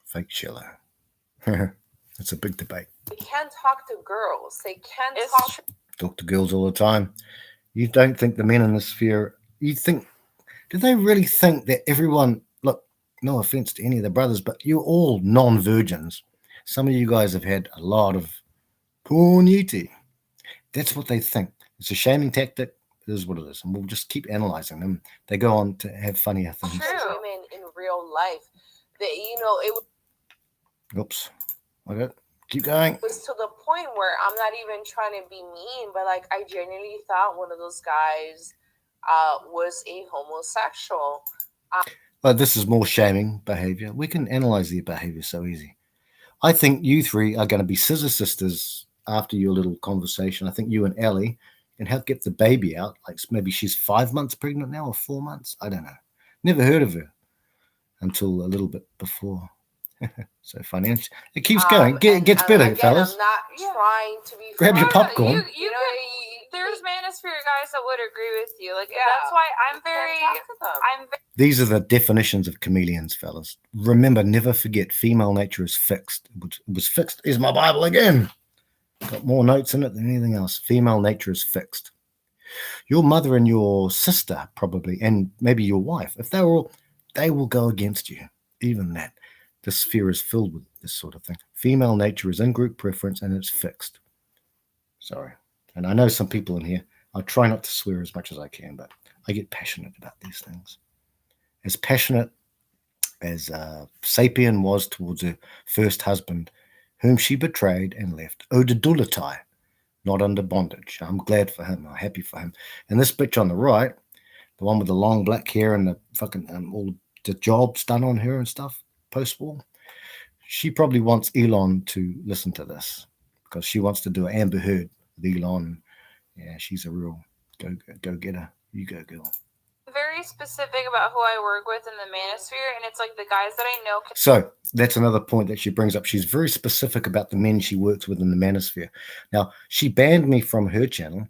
Speaker 1: Fake shallow. It's a big debate.
Speaker 4: They can't talk to girls. They can't
Speaker 1: talk to girls all the time. You don't think the men in the sphere, you think, do they really think that everyone, look, no offense to any of the brothers, but you're all non-virgins. Some of you guys have had a lot of pornity. That's what they think. It's a shaming tactic. It is what it is. And we'll just keep analyzing them. They go on to have funnier things.
Speaker 4: Women in real life, that, you know, it would.
Speaker 1: Oops. Okay. Keep going.
Speaker 4: It was to the point where I'm not even trying to be mean, but like I genuinely thought one of those guys was a homosexual.
Speaker 1: But this is more shaming behavior. We can analyze their behavior so easy. I think you three are going to be scissor sisters after your little conversation. I think you and Ellie can help get the baby out. Like maybe she's 5 months pregnant now or 4 months. I don't know. Never heard of her until a little bit before. So financial, it keeps going. It gets better,
Speaker 4: again,
Speaker 1: fellas.
Speaker 4: I'm not trying to be.
Speaker 1: Grab your
Speaker 4: funny.
Speaker 1: popcorn.
Speaker 5: You know, there's manosphere guys that would agree with you. Like that's why I'm very.
Speaker 1: These are the definitions of chameleons, fellas. Remember, never forget, female nature is fixed. It was fixed. Is my Bible again? Got more notes in it than anything else. Female nature is fixed. Your mother and your sister probably, and maybe your wife, if they will go against you. Even that. The sphere is filled with this sort of thing. Female nature is in-group preference and it's fixed. Sorry. And I know some people in here, I try not to swear as much as I can, but I get passionate about these things. As passionate as Sapien was towards her first husband, whom she betrayed and left. Odedulatai, not under bondage. I'm glad for him. I'm happy for him. And this bitch on the right, the one with the long black hair and the fucking all the jobs done on her and stuff, post-war, she probably wants Elon to listen to this because she wants to do an Amber Heard with Elon. Yeah, she's a real go-getter. You go, girl.
Speaker 5: Very specific about who I work with in the manosphere, and it's like the guys that I know.
Speaker 1: So that's another point that she brings up. She's very specific about the men she works with in the manosphere. Now, she banned me from her channel.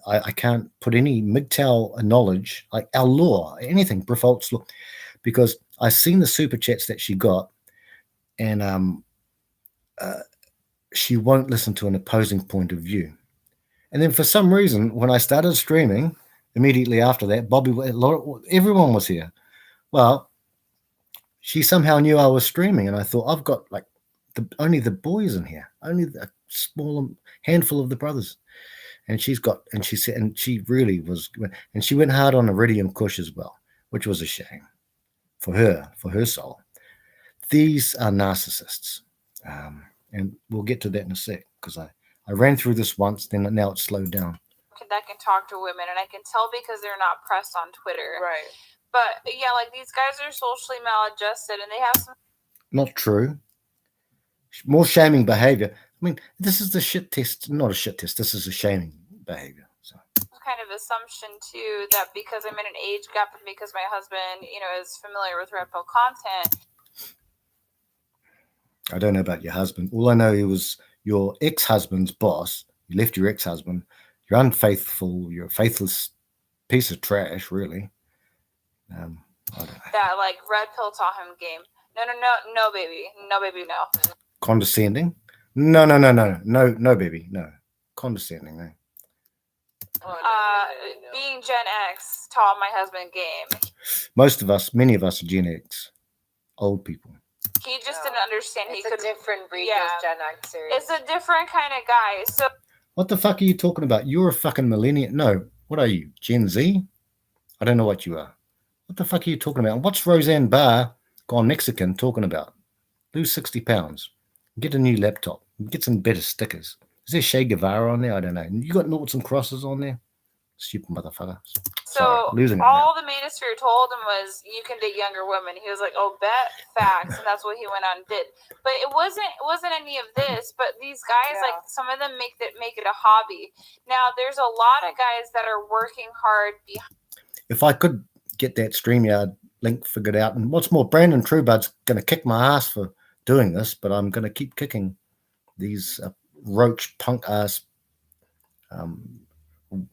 Speaker 1: I can't put any MGTOW knowledge, like our law, anything, Brifolt's law, because I've seen the super chats that she got, and she won't listen to an opposing point of view. And then for some reason, when I started streaming, immediately after that, Bobby, everyone was here. Well, she somehow knew I was streaming, and I thought, I've got like only the boys in here, only a small handful of the brothers. And she said, and she really was, and she went hard on Iridium Kush as well, which was a shame for her soul. These are narcissists. And we'll get to that in a sec, because I ran through this once, then now it's slowed down.
Speaker 5: That can talk to women, and I can tell because they're not pressed on Twitter.
Speaker 4: Right.
Speaker 5: But yeah, like these guys are socially maladjusted, and they have some.
Speaker 1: Not true. More shaming behavior. I mean, this is the shit test, not a shit test. This is a shaming behavior. So.
Speaker 5: Kind of assumption too that because I'm in an age gap and because my husband, is familiar with red pill content.
Speaker 1: I don't know about your husband. All I know, he was your ex-husband's boss. You left your ex-husband. You're unfaithful. You're a faithless piece of trash, really. I don't know.
Speaker 5: That like red pill taught him game. No, baby, no.
Speaker 1: Condescending? No, baby, no. Condescending, no.
Speaker 5: Being Gen X taught my husband game.
Speaker 1: Many of us are Gen X, old people.
Speaker 5: He just didn't understand.
Speaker 4: It's a different breed of Gen Xers.
Speaker 5: It's a different kind of guy. So
Speaker 1: what the fuck are you talking about? You're a fucking millennial. No, what are you? Gen Z? I don't know what you are. What the fuck are you talking about? What's Roseanne Barr, gone Mexican, talking about? Lose 60 pounds. Get a new laptop. Get some better stickers. Is there Che Guevara on there? I don't know. You got noughts and crosses on there? Stupid motherfucker.
Speaker 5: So all the manosphere told him was, you can date younger women. He was like, oh, bet, facts. And that's what he went on and did. But it wasn't any of this. But these guys, like some of them make it a hobby. Now, there's a lot of guys that are working hard behind.
Speaker 1: If I could get that StreamYard link figured out. And what's more, Brandon Truebud's going to kick my ass for doing this, but I'm going to keep kicking these roach punk ass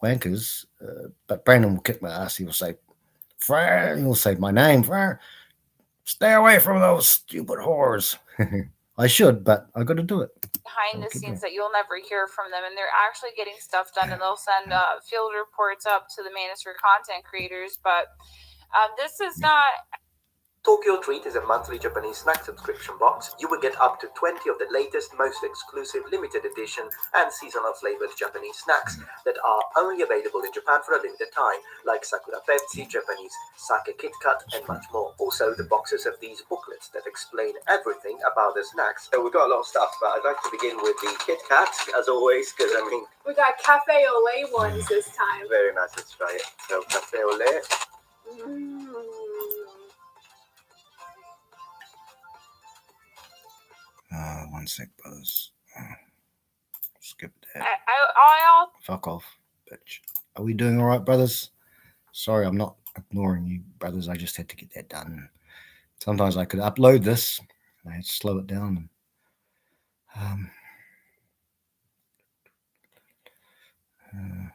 Speaker 1: wankers. But Brandon will kick my ass. He will say, Fran, he'll say my name, Fran. Stay away from those stupid whores. I should, but I got to do it.
Speaker 5: Behind the scenes that you'll never hear from them, and they're actually getting stuff done, and they'll send field reports up to the manosphere content creators. But this is not.
Speaker 8: Tokyo Treat is a monthly Japanese snack subscription box. You will get up to 20 of the latest, most exclusive, limited edition and seasonal flavored Japanese snacks that are only available in Japan for a limited time, like Sakura Pepsi, Japanese Sake Kit Kat, and much more. Also, the boxes have these booklets that explain everything about the snacks. So we've got a lot of stuff, but I'd like to begin with the Kit Kat, as always, because
Speaker 9: we got cafe au lait ones this time.
Speaker 8: Very nice, let's try it. So, cafe au lait.
Speaker 1: One sec, brothers. Skip that.
Speaker 5: I'll
Speaker 1: Fuck off, bitch. Are we doing all right, brothers? Sorry, I'm not ignoring you, brothers. I just had to get that done. Sometimes I could upload this, and I had to slow it down. Um, um,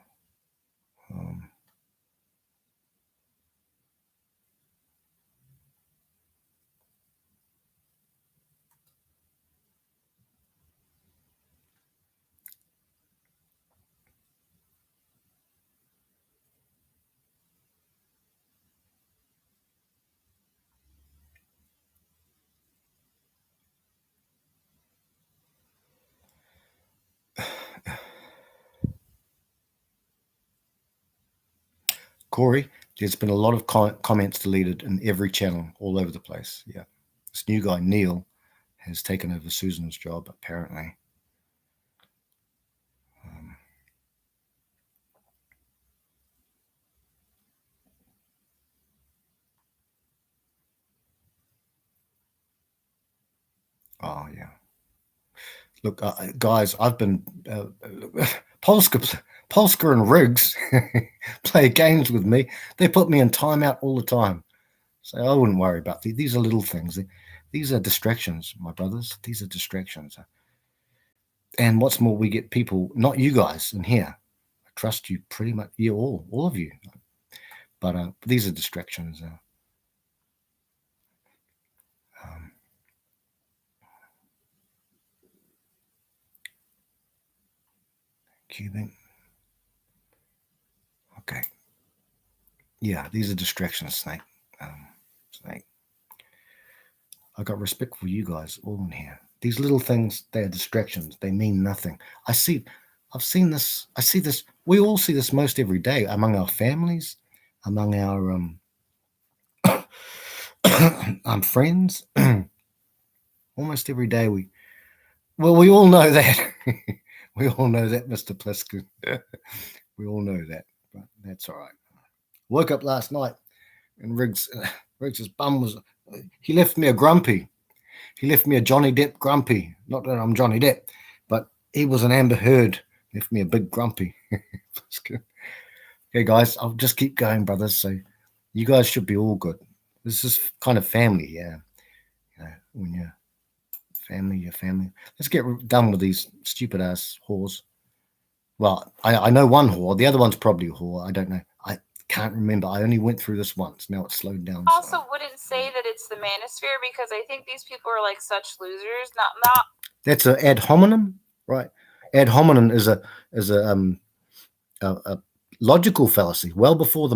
Speaker 1: Corey, there's been a lot of comments deleted in every channel all over the place. Yeah. This new guy, Neil, has taken over Susan's job, apparently. Oh, yeah. Look, guys, I've been... Polska and Riggs play games with me. They put me in timeout all the time. So I wouldn't worry about these. These are little things. These are distractions, my brothers. These are distractions. And what's more, we get people, not you guys in here. I trust you pretty much, you all of you. But these are distractions. Cubing. Okay. Yeah, these are distractions, Snake. Snake. I got respect for you guys all in here. These little things, they are distractions. They mean nothing. I've seen this. I see this. We all see this most every day among our families, among our friends. Almost every day we all know that. We all know that, Mr. Pliskin. We all know that, but that's all right. Woke up last night and Riggs's bum was, he left me a grumpy. He left me a Johnny Depp grumpy. Not that I'm Johnny Depp, but he was an Amber Heard. Left me a big grumpy. Okay, guys, I'll just keep going, brothers. So you guys should be all good. This is kind of family, yeah. When you're family, your family. Let's get done with these stupid ass whores. Well, I know one whore. The other one's probably a whore. I don't know. I can't remember. I only went through this once. Now it's slowed down.
Speaker 5: Also wouldn't say that it's the manosphere because I think these people are like such losers. Not. That's
Speaker 1: a ad hominem, right? Ad hominem is a logical fallacy. Well before the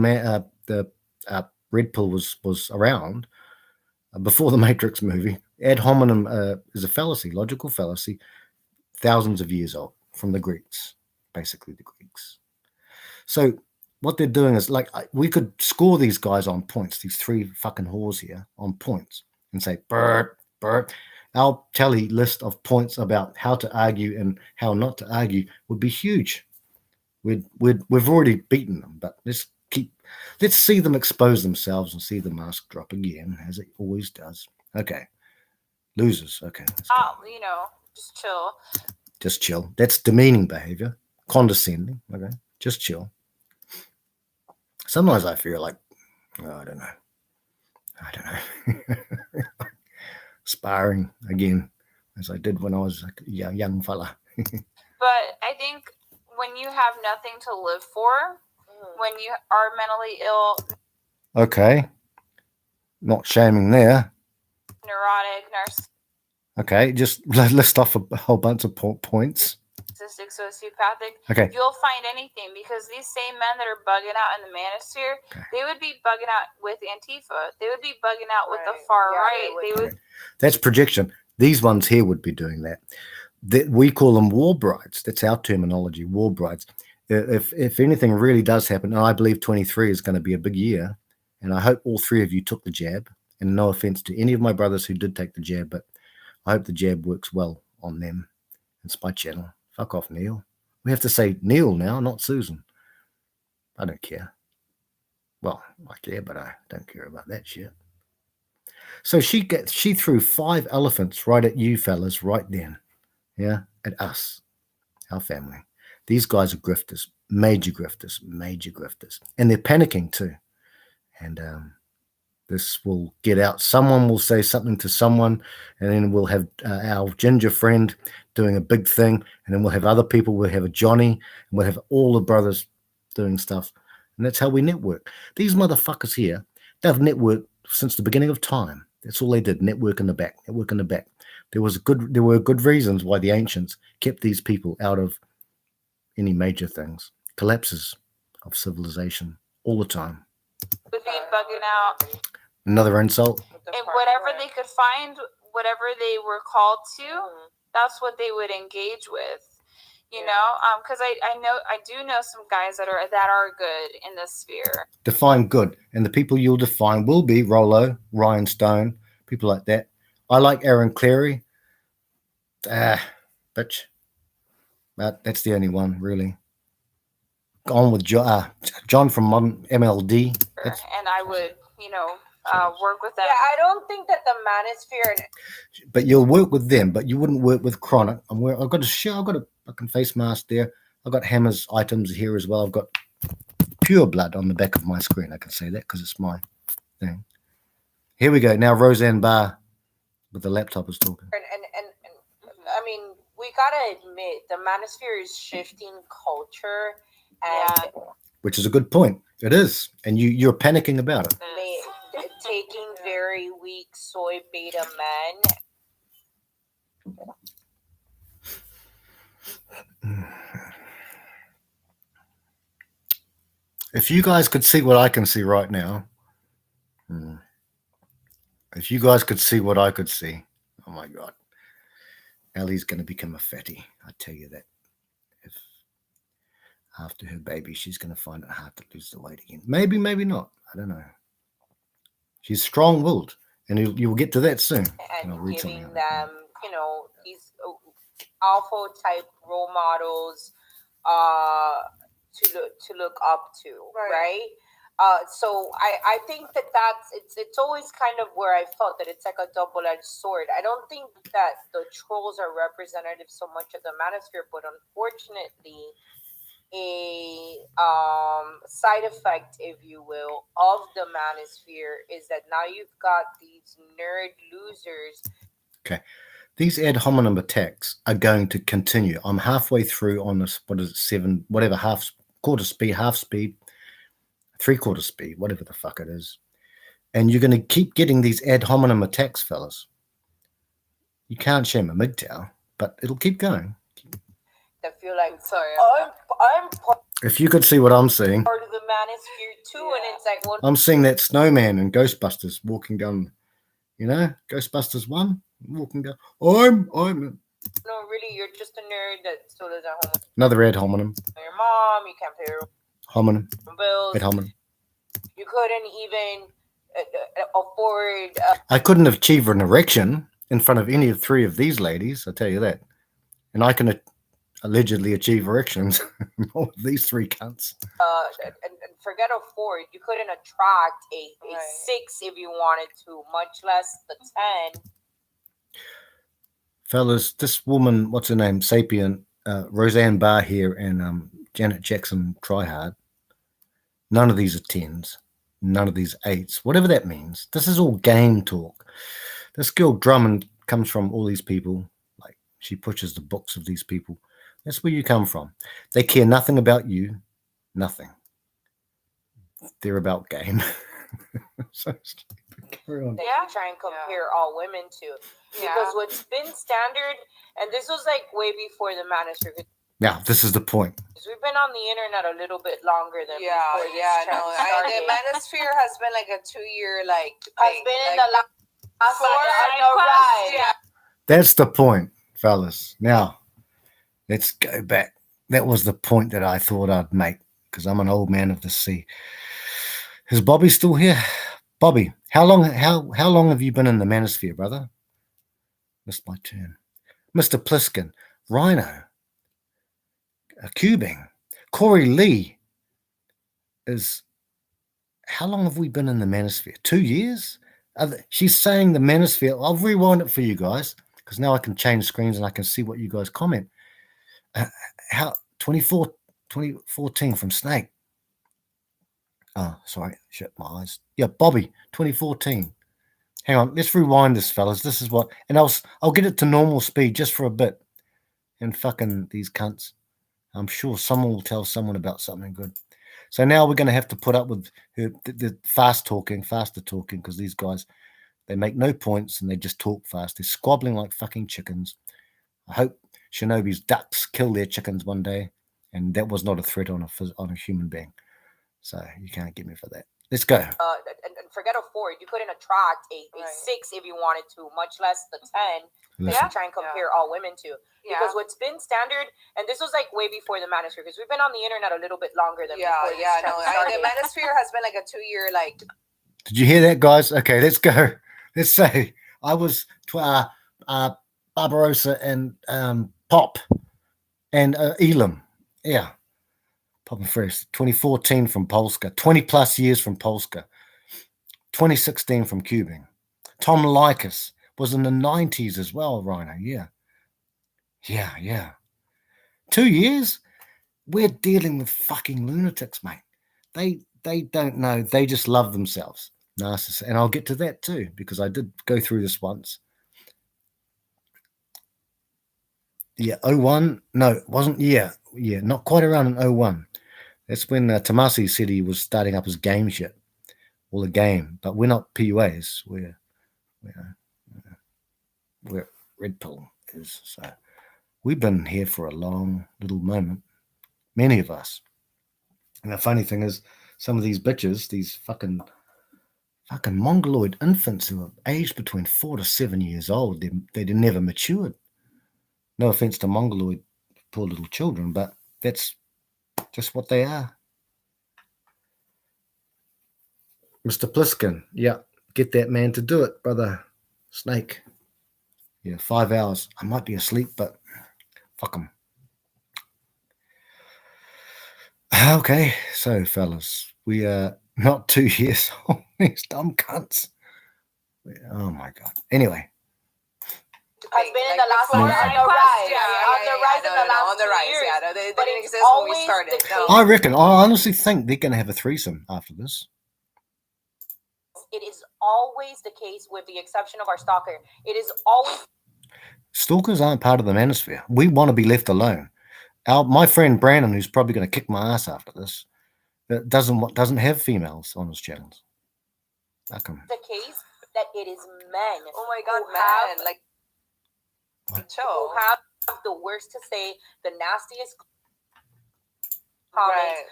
Speaker 1: red pill was around, before the Matrix movie, ad hominem is a fallacy, logical fallacy, thousands of years old from the Greeks, basically the Greeks. So what they're doing is like we could score these guys on points, these three fucking whores here on points, and say, Bert. Our tally list of points about how to argue and how not to argue would be huge. We've already beaten them, but let's see them expose themselves and see the mask drop again, as it always does. Okay, losers. Okay,
Speaker 5: just chill.
Speaker 1: Just chill. That's demeaning behavior, condescending. Okay, just chill. Sometimes I feel like, I don't know. Sparring again, as I did when I was a young fella.
Speaker 5: But I think when you have nothing to live for, when you are mentally ill.
Speaker 1: Okay. Not shaming there.
Speaker 5: Neurotic, narcissistic.
Speaker 1: Okay, just list off a whole bunch of points.
Speaker 5: Sociopathic.
Speaker 1: Okay.
Speaker 5: You'll find anything because these same men that are bugging out in the manosphere, they would be bugging out with Antifa. They would be bugging out with the far right. They would.
Speaker 1: That's projection. These ones here would be doing that. We call them war brides. That's our terminology, war brides. If anything really does happen, and I believe 23 is going to be a big year, and I hope all three of you took the jab. And no offense to any of my brothers who did take the jab, but I hope the jab works well on them. It's my channel. Fuck off, Neil. We have to say Neil now, not Susan. I don't care. Well, I care, but I don't care about that shit. So she threw 5 elephants right at you fellas right then. Yeah, at us, our family. These guys are grifters, major grifters, major grifters. And they're panicking too. And this will get out. Someone will say something to someone, and then we'll have our ginger friend doing a big thing, and then we'll have other people. We'll have a Johnny, and we'll have all the brothers doing stuff. And that's how we network. These motherfuckers here, they've networked since the beginning of time. That's all they did, network in the back, network in the back. There were good reasons why the ancients kept these people out of any major things, collapses of civilization all the time.
Speaker 5: Would be bugging out.
Speaker 1: Another insult.
Speaker 5: And whatever they could find, whatever they were called to, that's what they would engage with. You know, because I do know some guys that are good in this sphere.
Speaker 1: Define good, and the people you'll define will be Rollo, Ryan Stone, people like that. I like Aaron Cleary. Bitch. But that's the only one, really. On with John from Modern MLD.
Speaker 5: And I would, work with them.
Speaker 4: Yeah, I don't think that the manosphere.
Speaker 1: But you'll work with them, but you wouldn't work with Chronic. I've got a fucking face mask there. I've got Hammer's items here as well. I've got pure blood on the back of my screen. I can say that because it's my thing. Here we go. Now Roseanne Barr with the laptop is talking.
Speaker 4: And I mean, we gotta admit the manosphere is shifting culture, and
Speaker 1: which is a good point. It is, and you're panicking about it.
Speaker 4: Taking very weak soy beta men.
Speaker 1: If you guys could see what I can see right now, if you guys could see what I could see, oh my God, Ellie's going to become a fatty. I tell you that. If after her baby, she's going to find it hard to lose the weight again. Maybe, maybe not. I don't know. She's strong-willed, and you'll get to that soon.
Speaker 4: And giving them, these alpha type role models to look up to, right? So I think that's it's always kind of where I felt that it's like a double-edged sword. I don't think that the trolls are representative so much of the manosphere, but unfortunately, a side effect, if you will, of the manosphere is that now you've got these nerd losers.
Speaker 1: Okay. These ad hominem attacks are going to continue. I'm halfway through on this, what is it, 7, whatever, quarter speed, half speed, 3/4 speed, whatever the fuck it is. And you're going to keep getting these ad hominem attacks, fellas. You can't shame a MGTOW, but it'll keep going.
Speaker 4: I feel like,
Speaker 6: sorry,
Speaker 4: I'm
Speaker 1: if you could see what I'm seeing.
Speaker 4: part of the manosphere too, and it's like, well,
Speaker 1: I'm seeing that snowman in Ghostbusters walking down, Ghostbusters 1, walking down. I'm.
Speaker 4: No, really, you're just a nerd that still lives at home.
Speaker 1: Another ad hominem.
Speaker 4: Your mom, you can't pay your
Speaker 1: Hominem.
Speaker 4: bills.
Speaker 1: Ad hominem.
Speaker 4: You couldn't even afford.
Speaker 1: I couldn't achieve an erection in front of any of 3 of these ladies, I'll tell you that. And I can allegedly achieve erections with these 3 cunts.
Speaker 4: And forget afford. You couldn't attract a 6 if you wanted to, much less the 10.
Speaker 1: Fellas, this woman, what's her name? Sapient, Roseanne Barr here, and Janet Jackson Tryhard. None of these are 10s. None of these 8s. Whatever that means. This is all game talk. This girl Drummond comes from all these people. Like, she pushes the books of these people. That's where you come from. They care nothing about you. Nothing. They're about game. So stupid. Carry on.
Speaker 4: That you try and compare all women to. Because what's been standard, and this was like way before the manosphere.
Speaker 1: Yeah, this is the point.
Speaker 4: We've been on the internet a little bit longer than before this
Speaker 6: the manosphere has been like a 2-year
Speaker 4: has been in the last ride.
Speaker 1: That's the point, fellas. Now, let's go back. That was the point that I thought I'd make, because I'm an old man of the sea. Is Bobby still here? Bobby, how long have you been in the manosphere, brother? Missed my turn. Mr. Pliskin, Rhino, Cubing, Corey Lee is. How long have we been in the manosphere? 2 years? She's saying the manosphere. I'll rewind it for you guys because now I can change screens and I can see what you guys comment. How 2014 from Snake. Oh, sorry, shut my eyes. Yeah, Bobby, 2014. Hang on, let's rewind this, fellas. This is what, and I'll get it to normal speed just for a bit. And fucking these cunts. I'm sure someone will tell someone about something good. So now we're going to have to put up with the faster talking, because these guys, they make no points and they just talk fast. They're squabbling like fucking chickens. I hope Shinobi's ducks kill their chickens one day, and that was not a threat on a human being. So you can't get me for that. Let's go.
Speaker 10: And forget a 4. You couldn't attract a 6 if you wanted to, much less the 10 that you try and compare all women to. Because what's been standard, and this was like way before the manosphere, because we've been on the internet a little bit longer than before this trend started.
Speaker 4: The manosphere has been like a 2-year like.
Speaker 1: Did you hear that, guys? Okay, let's go. Let's say I was Barbarossa and Pop and Elam. Yeah. Pop and Fresh. 2014 from Polska. 20 plus years from Polska. 2016 from Cubing. Tom Likas was in the 90s as well, Rhino. Yeah. 2 years? We're dealing with fucking lunatics, mate. They don't know. They just love themselves. Narcissists. And I'll get to that too, because I did go through this once. Yeah, 01. No, it wasn't. Yeah, not quite around in 01. That's when Tomasi said he was starting up his game shit. Well, a game. But we're not PUAs. We're Red Pill is. So we've been here for a long little moment. Many of us. And the funny thing is, some of these bitches, these fucking mongoloid infants who are aged between 4 to 7 years old, they never matured. No offense to mongoloid poor little children, but that's just what they are. Mr. Pliskin, yeah, get that man to do it, brother Snake. Yeah, 5 hours. I might be asleep, but fuck him. Okay, so fellas, we are not 2 years old. These dumb cunts. Oh my god. Anyway.
Speaker 10: Has been in the last on the rise in the last 2 years.
Speaker 4: Yeah, they didn't exist when we started. No.
Speaker 1: I reckon. I honestly think they're going to have a threesome after this.
Speaker 10: It is always the case, with the exception of our stalker. It is always.
Speaker 1: Stalkers aren't part of the manosphere. We want to be left alone. My friend Brandon, who's probably going to kick my ass after this, doesn't have females on his channels. How come?
Speaker 10: The case that it is men.
Speaker 4: Oh my god, man! Like.
Speaker 10: Who have the worst to say, the nastiest comments.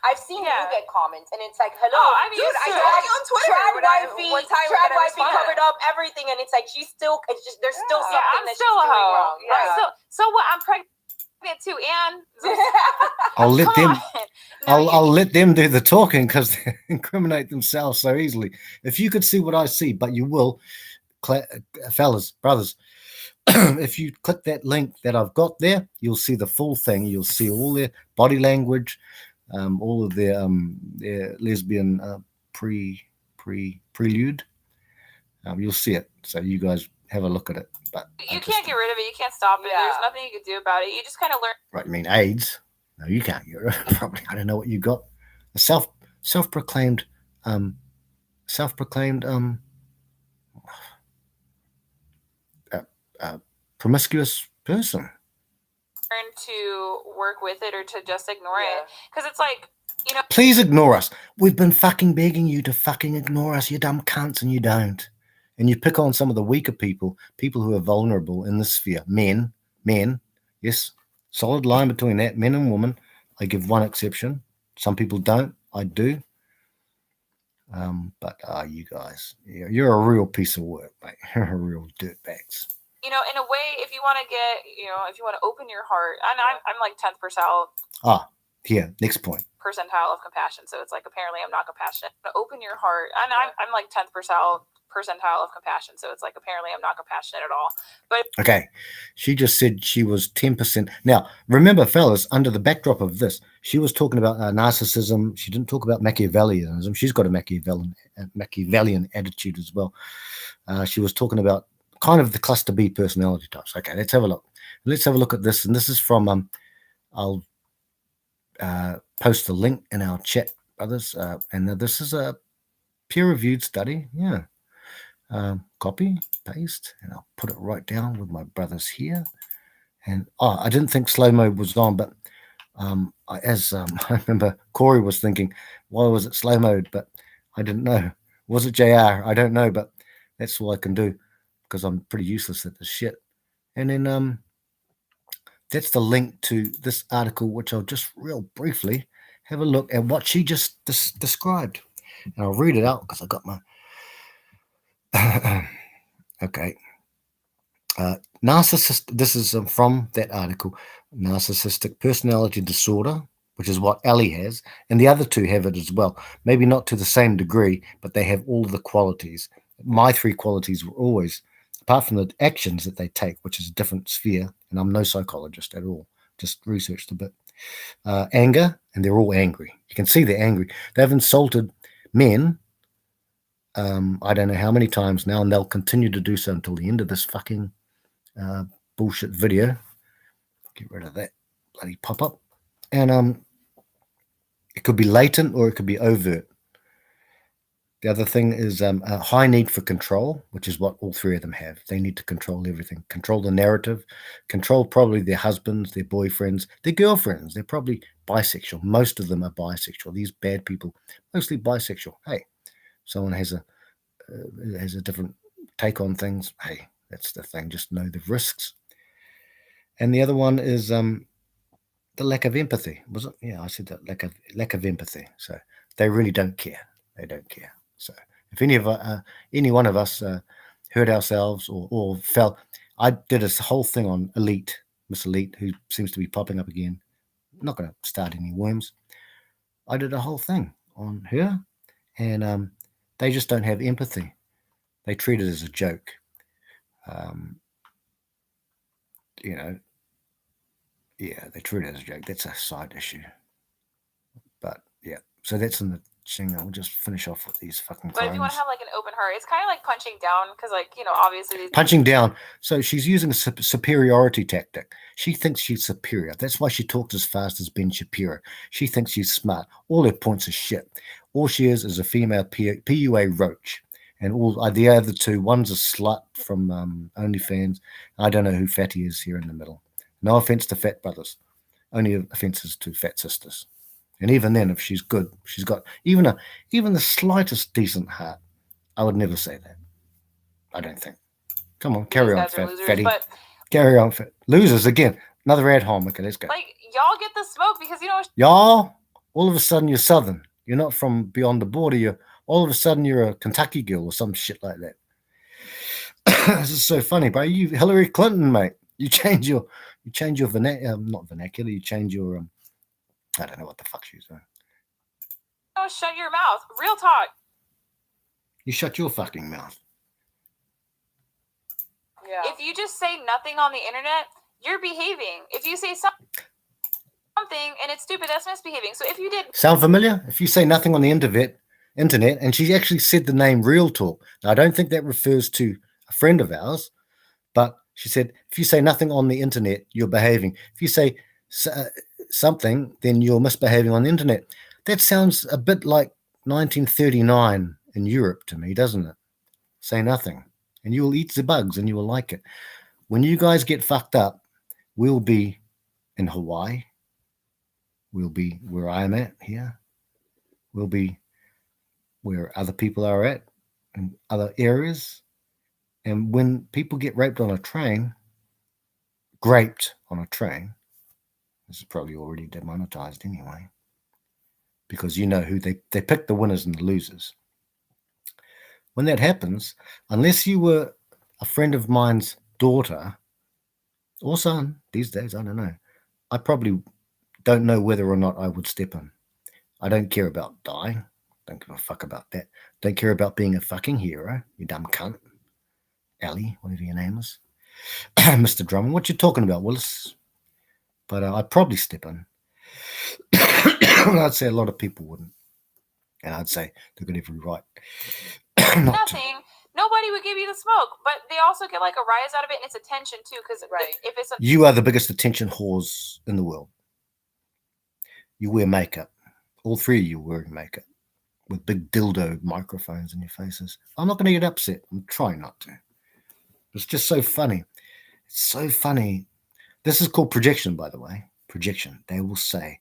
Speaker 10: I've seen you get comments, and it's like, hello,
Speaker 4: dude, I told you on Twitter.
Speaker 10: Trad wifey covered up everything, and it's like there's still something
Speaker 5: I'm
Speaker 10: that
Speaker 5: still
Speaker 10: she's
Speaker 5: a
Speaker 10: doing
Speaker 5: hoe.
Speaker 10: wrong.
Speaker 5: Yeah. So what? I'm pregnant too, and
Speaker 1: I'll let them do the talking because they incriminate themselves so easily. If you could see what I see, but you will, fellas, brothers. If you click that link that I've got there, you'll see the full thing. You'll see all their body language, all of their lesbian prelude. You'll see it. So you guys have a look at it. But
Speaker 5: you can't get rid of it. You can't stop it. There's nothing you can do about it. You just kind of learn.
Speaker 1: Right? I mean, AIDS. No, you can't get rid of it. Probably. I don't know what you got. A self-proclaimed promiscuous person.
Speaker 5: Learn to work with it or to just ignore it, because it's like,
Speaker 1: please ignore us. We've been fucking begging you to fucking ignore us, you dumb cunts, and you don't. And you pick on some of the weaker people who are vulnerable in this sphere. Men, yes, solid line between that, men and women. I give one exception. Some people don't. I do. But you guys, you're a real piece of work, mate. You're a real dirtbags.
Speaker 5: In a way, if you want to get, if you want to open your heart, and I'm like 10th percentile.
Speaker 1: Yeah, next point.
Speaker 5: Percentile of compassion. So it's like, apparently I'm not compassionate. Open your heart. And I'm like 10th percentile percentile of compassion. So it's like apparently I'm not compassionate at all. But
Speaker 1: okay, she just said she was 10%. Now, remember, fellas, under the backdrop of this, she was talking about narcissism. She didn't talk about Machiavellianism. She's got a Machiavellian attitude as well. She was talking about kind of the cluster B personality types. Okay, let's have a look. Let's have a look at this. And this is from, I'll post the link in our chat, brothers. And this is a peer-reviewed study. Yeah. Copy, paste, and I'll put it right down with my brothers here. And I didn't think slow mode was on, but I remember Corey was thinking, why was it slow mode? But I didn't know. Was it JR? I don't know, but that's all I can do because I'm pretty useless at this shit. And then that's the link to this article, which I'll just real briefly have a look at what she just described. And I'll read it out because I got my okay. Narcissist. This is from that article. Narcissistic personality disorder, which is what Ellie has, and the other two have it as well. Maybe not to the same degree, but they have all the qualities. My three qualities were always, apart from the actions that they take, which is a different sphere, and I'm no psychologist at all. Just researched a bit. Anger, and they're all angry. You can see they're angry. They've insulted men. I don't know how many times now, and they'll continue to do so until the end of this fucking bullshit video. Get rid of that bloody pop-up. And it could be latent or it could be overt. The other thing is a high need for control, which is what all three of them have. They need to control everything, control the narrative, control probably their husbands, their boyfriends, their girlfriends. They're probably bisexual. Most of them are bisexual. These bad people, mostly bisexual. Hey, someone has a different take on things. Hey, that's the thing. Just know the risks. And the other one is the lack of empathy. Was it? Yeah, I said that lack of empathy. So they really don't care. They don't care. So if any one of us hurt ourselves or felt, I did a whole thing on Elite, Miss Elite, who seems to be popping up again. I'm not going to start any worms. I did a whole thing on her, and they just don't have empathy. They treat it as a joke. Yeah, they treat it as a joke. That's a side issue. But yeah, so that's in the thing. I'll just finish off with these fucking
Speaker 5: But if you want to have like an open heart, it's kind of like punching down because, like, obviously
Speaker 1: punching down. So she's using a superiority tactic. She thinks she's superior. That's why she talks as fast as Ben Shapiro. She thinks she's smart. All her points are shit. All she is a female PUA roach. And all the other two, one's a slut from OnlyFans. I don't know who Fatty is here in the middle. No offense to fat brothers. Only offenses to fat sisters. And even then, if she's good, she's got even the slightest decent heart. I would never say that. I don't think. Come on, carry on, Fatty. Carry on, fat. Losers again. Another ad hom. Okay, let's go.
Speaker 5: Like, y'all get the smoke because
Speaker 1: y'all, all of a sudden you're Southern. You're not from beyond the border. All of a sudden you're a Kentucky girl or some shit like that. This is so funny, bro. You Hillary Clinton, mate. You change your not vernacular. You change your I don't know what the fuck she's doing.
Speaker 5: Oh, shut your mouth. Real talk.
Speaker 1: You shut your fucking mouth.
Speaker 5: Yeah. If you just say nothing on the internet, you're behaving. If you say something and it's stupid, that's misbehaving. So if you did
Speaker 1: sound familiar? If you say nothing on the internet, and she actually said the name Real Talk. Now I don't think that refers to a friend of ours, but she said if you say nothing on the internet, you're behaving. If you say something, then you're misbehaving on the internet. That sounds a bit like 1939 in Europe to me, doesn't it? Say nothing, and you will eat the bugs, and you will like it. When you guys get fucked up, we'll be in Hawaii. We'll be where I'm at here. We'll be where other people are at in other areas. And when people get raped on a train, this is probably already demonetized anyway, because you know who they pick the winners and the losers. When that happens, unless you were a friend of mine's daughter or son these days, I don't know, I probably don't know whether or not I would step in. I don't care about dying. Don't give a fuck about that. Don't care about being a fucking hero, you dumb cunt. Ellie, whatever your name is. Mr. Drummond, what you talking about, Willis? But I'd probably step in. I'd say a lot of people wouldn't. And I'd say they've got every right.
Speaker 5: Nothing. Nobody would give you the smoke, but they also get like a rise out of it, and it's attention too. Because if it's
Speaker 1: you are the biggest attention whores in the world. You wear makeup. All three of you wearing makeup with big dildo microphones in your faces. I'm not going to get upset. I'm trying not to. It's just so funny. It's so funny. This is called projection, by the way. Projection. They will say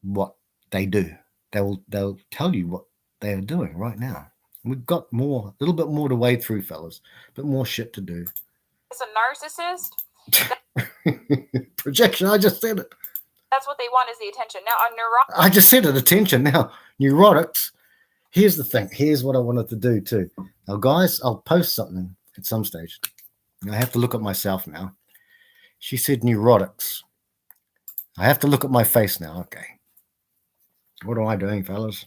Speaker 1: what they do. They'll tell you what they are doing right now. We've got a little bit more to wade through, fellas. A bit more shit to do.
Speaker 5: It's a narcissist.
Speaker 1: Projection. I just said it.
Speaker 5: That's what they want is the attention. Now, a neurotic.
Speaker 1: I just said it. Attention. Now, neurotics. Here's the thing. Here's what I wanted to do too. Now, guys, I'll post something at some stage. I have to look at myself now. She said neurotics. I have to look at my face now. Okay. What am I doing, fellas?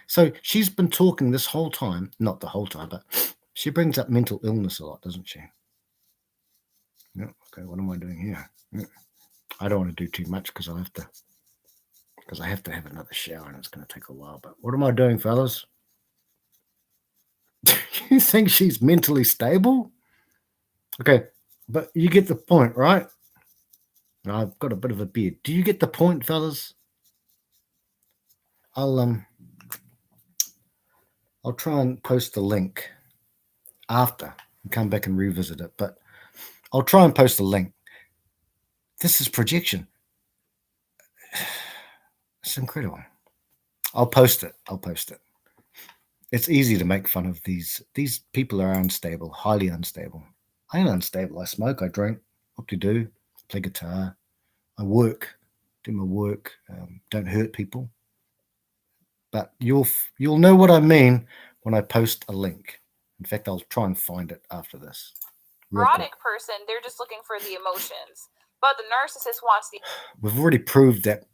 Speaker 1: So she's been talking this whole time. Not the whole time, but she brings up mental illness a lot, doesn't she? Yeah. Okay. What am I doing here? Yeah. I don't want to do too much because I have to have another shower and it's going to take a while. But what am I doing, fellas? You think she's mentally stable? Okay, but you get the point, right? I've got a bit of a beard. Do you get the point, fellas? I'll try and post the link after and come back and revisit it, but I'll try and post the link. This is projection. It's incredible. I'll post it. It's easy to make fun of these. These people are unstable, highly unstable. I ain't unstable. I smoke, I drink, what to do, play guitar, I work, do my work, don't hurt people. But you'll know what I mean when I post a link. In fact, I'll try and find it after this.
Speaker 5: Neurotic person, they're just looking for the emotions. But the narcissist wants the...
Speaker 1: We've already proved that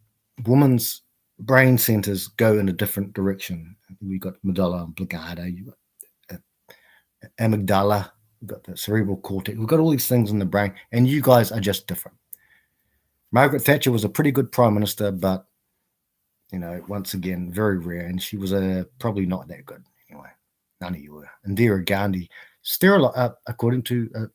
Speaker 1: women's brain centers go in a different direction. We've got medulla oblongata, you've got amygdala, we've got the cerebral cortex. We've got all these things in the brain, and you guys are just different. Margaret Thatcher was a pretty good prime minister, but, you know, once again, very rare, and she was probably not that good. Anyway, none of you were. Indira Gandhi, according to a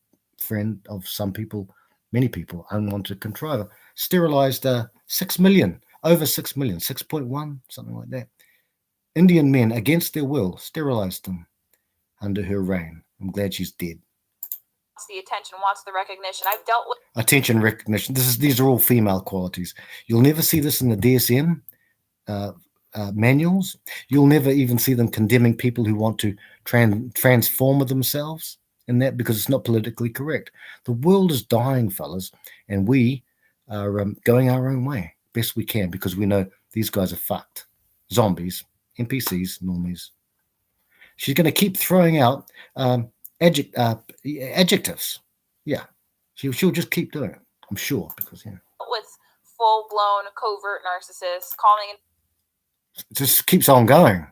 Speaker 1: friend of some people, many people, unwanted contriver, sterilized 6 million, over 6 million, 6.1, something like that. Indian men, against their will, sterilized them under her reign. I'm glad she's dead.
Speaker 5: The attention, wants the recognition. I've dealt with
Speaker 1: attention, recognition. These are all female qualities. You'll never see this in the DSM manuals. You'll never even see them condemning people who want to transform themselves in that, because it's not politically correct. The world is dying, fellas, and we are going our own way best we can, because we know these guys are fucked. Zombies, NPCs, normies. She's going to keep throwing out adjectives. Yeah, she'll just keep doing it, I'm sure, because
Speaker 5: with full-blown covert narcissists calling in.
Speaker 1: It just keeps on going.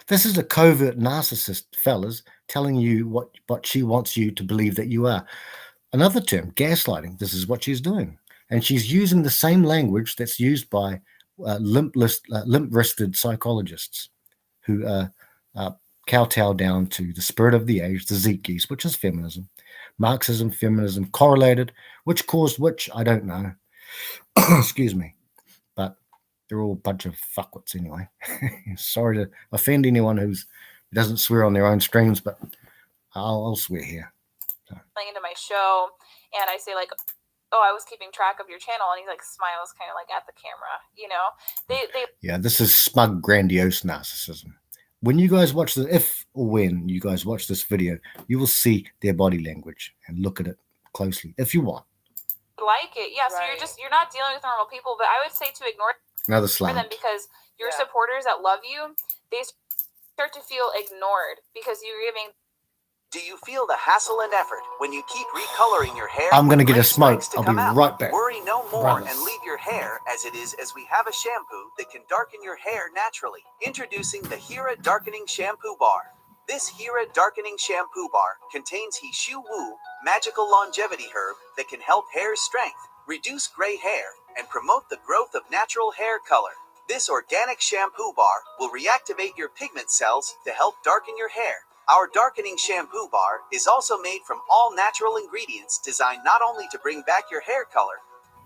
Speaker 1: This is a covert narcissist, fellas, telling you what she wants you to believe that you are. Another term, gaslighting. This is what she's doing, and she's using the same language that's used by limp-wristed psychologists who kowtow down to the spirit of the age, the Zeitgeist, which is feminism. Marxism, feminism, correlated. Which caused which, I don't know. Excuse me. But they're all a bunch of fuckwits anyway. Sorry to offend anyone who doesn't swear on their own streams, but I'll swear here. So.
Speaker 5: Into my show, and I say, like, oh, I was keeping track of your channel, and he like smiles kind of like at the camera, you know.
Speaker 1: Yeah, this is smug, grandiose narcissism. When you guys watch when you guys watch this video, you will see their body language and look at it closely if you want.
Speaker 5: Like it, yeah. Right. So you're not dealing with normal people, but I would say to ignore them, because your supporters that love you, they start to feel ignored because you're giving.
Speaker 11: Do you feel the hassle and effort when you keep recoloring your hair?
Speaker 1: I'm going to get a smoke. I'll be right back.
Speaker 11: Worry no more. more
Speaker 1: brothers.
Speaker 11: and leave your hair as it is, as we have a shampoo that can darken your hair naturally. Introducing the Hira Darkening Shampoo Bar. This Hira Darkening Shampoo Bar contains He Shu Wu, magical longevity herb that can help hair's strength, reduce gray hair, and promote the growth of natural hair color. This organic shampoo bar will reactivate your pigment cells to help darken your hair. Our darkening shampoo bar is also made from all natural ingredients designed not only to bring back your hair color,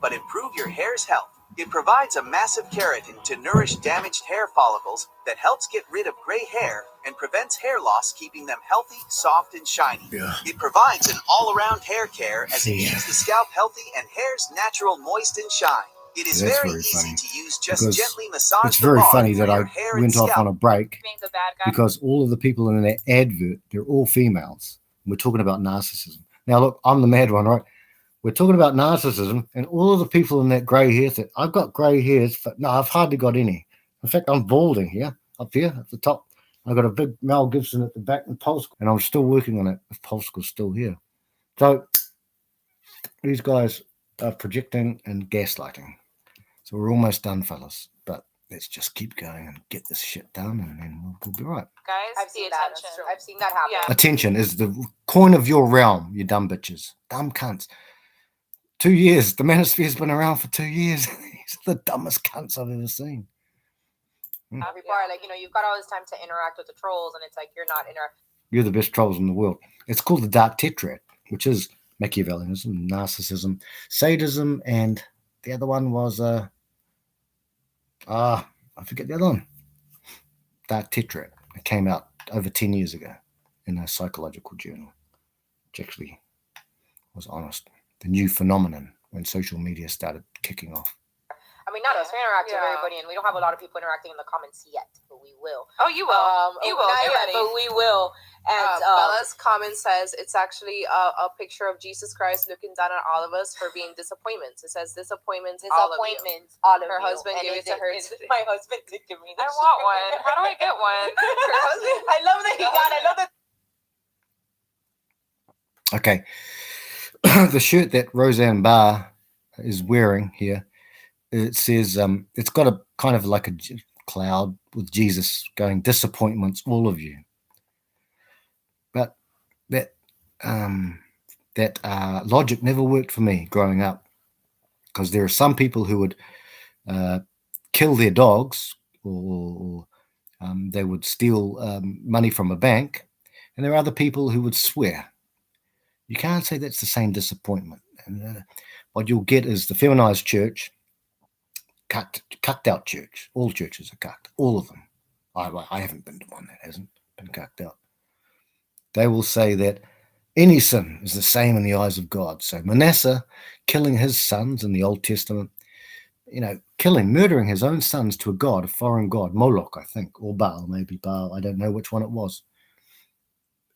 Speaker 11: but improve your hair's health. It provides a massive keratin to nourish damaged hair follicles that helps get rid of gray hair and prevents hair loss, keeping them healthy, soft, and shiny.
Speaker 1: Yeah.
Speaker 11: It provides an all-around hair care as it keeps the scalp healthy and hair's natural moist and shine. It is very easy to use. Just
Speaker 1: because
Speaker 11: gently massage
Speaker 1: it's
Speaker 11: the
Speaker 1: very
Speaker 11: bar
Speaker 1: funny that
Speaker 11: through
Speaker 1: I
Speaker 11: your hair and
Speaker 1: went off
Speaker 11: scalp.
Speaker 1: on a break
Speaker 5: Being the bad guy.
Speaker 1: because all of the people in that advert, they're all females. We're talking about narcissism. Now, look, I'm the mad one, right? We're talking about narcissism, and all of the people in that grey hair said, I've got grey hairs, but no, I've hardly got any. In fact, I'm balding here, up here at the top. I've got a big Mel Gibson at the back and Pulse, and I'm still working on it if Pulse was still here. So these guys are projecting and gaslighting. So we're almost done, fellas. But let's just keep going and get this shit done, and then we'll be right.
Speaker 5: Guys,
Speaker 10: I've seen that.
Speaker 5: attention.
Speaker 10: That's true. I've seen that happen.
Speaker 5: Yeah.
Speaker 1: Attention is the coin of your realm, you dumb bitches. Dumb cunts. 2 years. The manosphere's been around for 2 years. He's the dumbest cunts I've ever seen.
Speaker 10: People are like, you've got all this time to interact with the trolls, and it's like you're not interacting.
Speaker 1: You're the best trolls in the world. It's called the Dark Tetrad, which is Machiavellianism, narcissism, sadism, and the other one was I forget the other one. Dark Tetrad. It came out over 10 years ago in a psychological journal, which actually was honest. The new phenomenon when social media started kicking off.
Speaker 10: I mean, not us. We interact with everybody, and we don't have a lot of people interacting in the comments yet, but we will.
Speaker 5: Oh, you will. You will.
Speaker 10: Not
Speaker 5: Get
Speaker 10: yet,
Speaker 5: ready.
Speaker 10: but we will. And
Speaker 4: Bella's comment says it's actually a picture of Jesus Christ looking down at all of us for being disappointments. It says disappointments, all of you.
Speaker 10: All of
Speaker 4: Her
Speaker 10: you.
Speaker 4: husband
Speaker 10: And
Speaker 4: gave it to her.
Speaker 10: My husband did give me
Speaker 5: I
Speaker 10: this.
Speaker 5: want one. How do I get one?
Speaker 10: Her husband. I love that he got. I love that.
Speaker 1: Okay. The shirt that Roseanne Barr is wearing here, it says it's got a kind of like a cloud with Jesus going, disappointments, all of you. But that logic never worked for me growing up, because there are some people who would kill their dogs, or they would steal money from a bank, and there are other people who would swear. You can't say that's the same disappointment. And what you'll get is the feminized church, cucked out church. All churches are cucked, all of them. I haven't been to one that hasn't been cucked out. They will say that any sin is the same in the eyes of God. So Manasseh killing his sons in the Old Testament, murdering his own sons to a god, a foreign god, Moloch, I think, or Baal, maybe Baal. I don't know which one it was.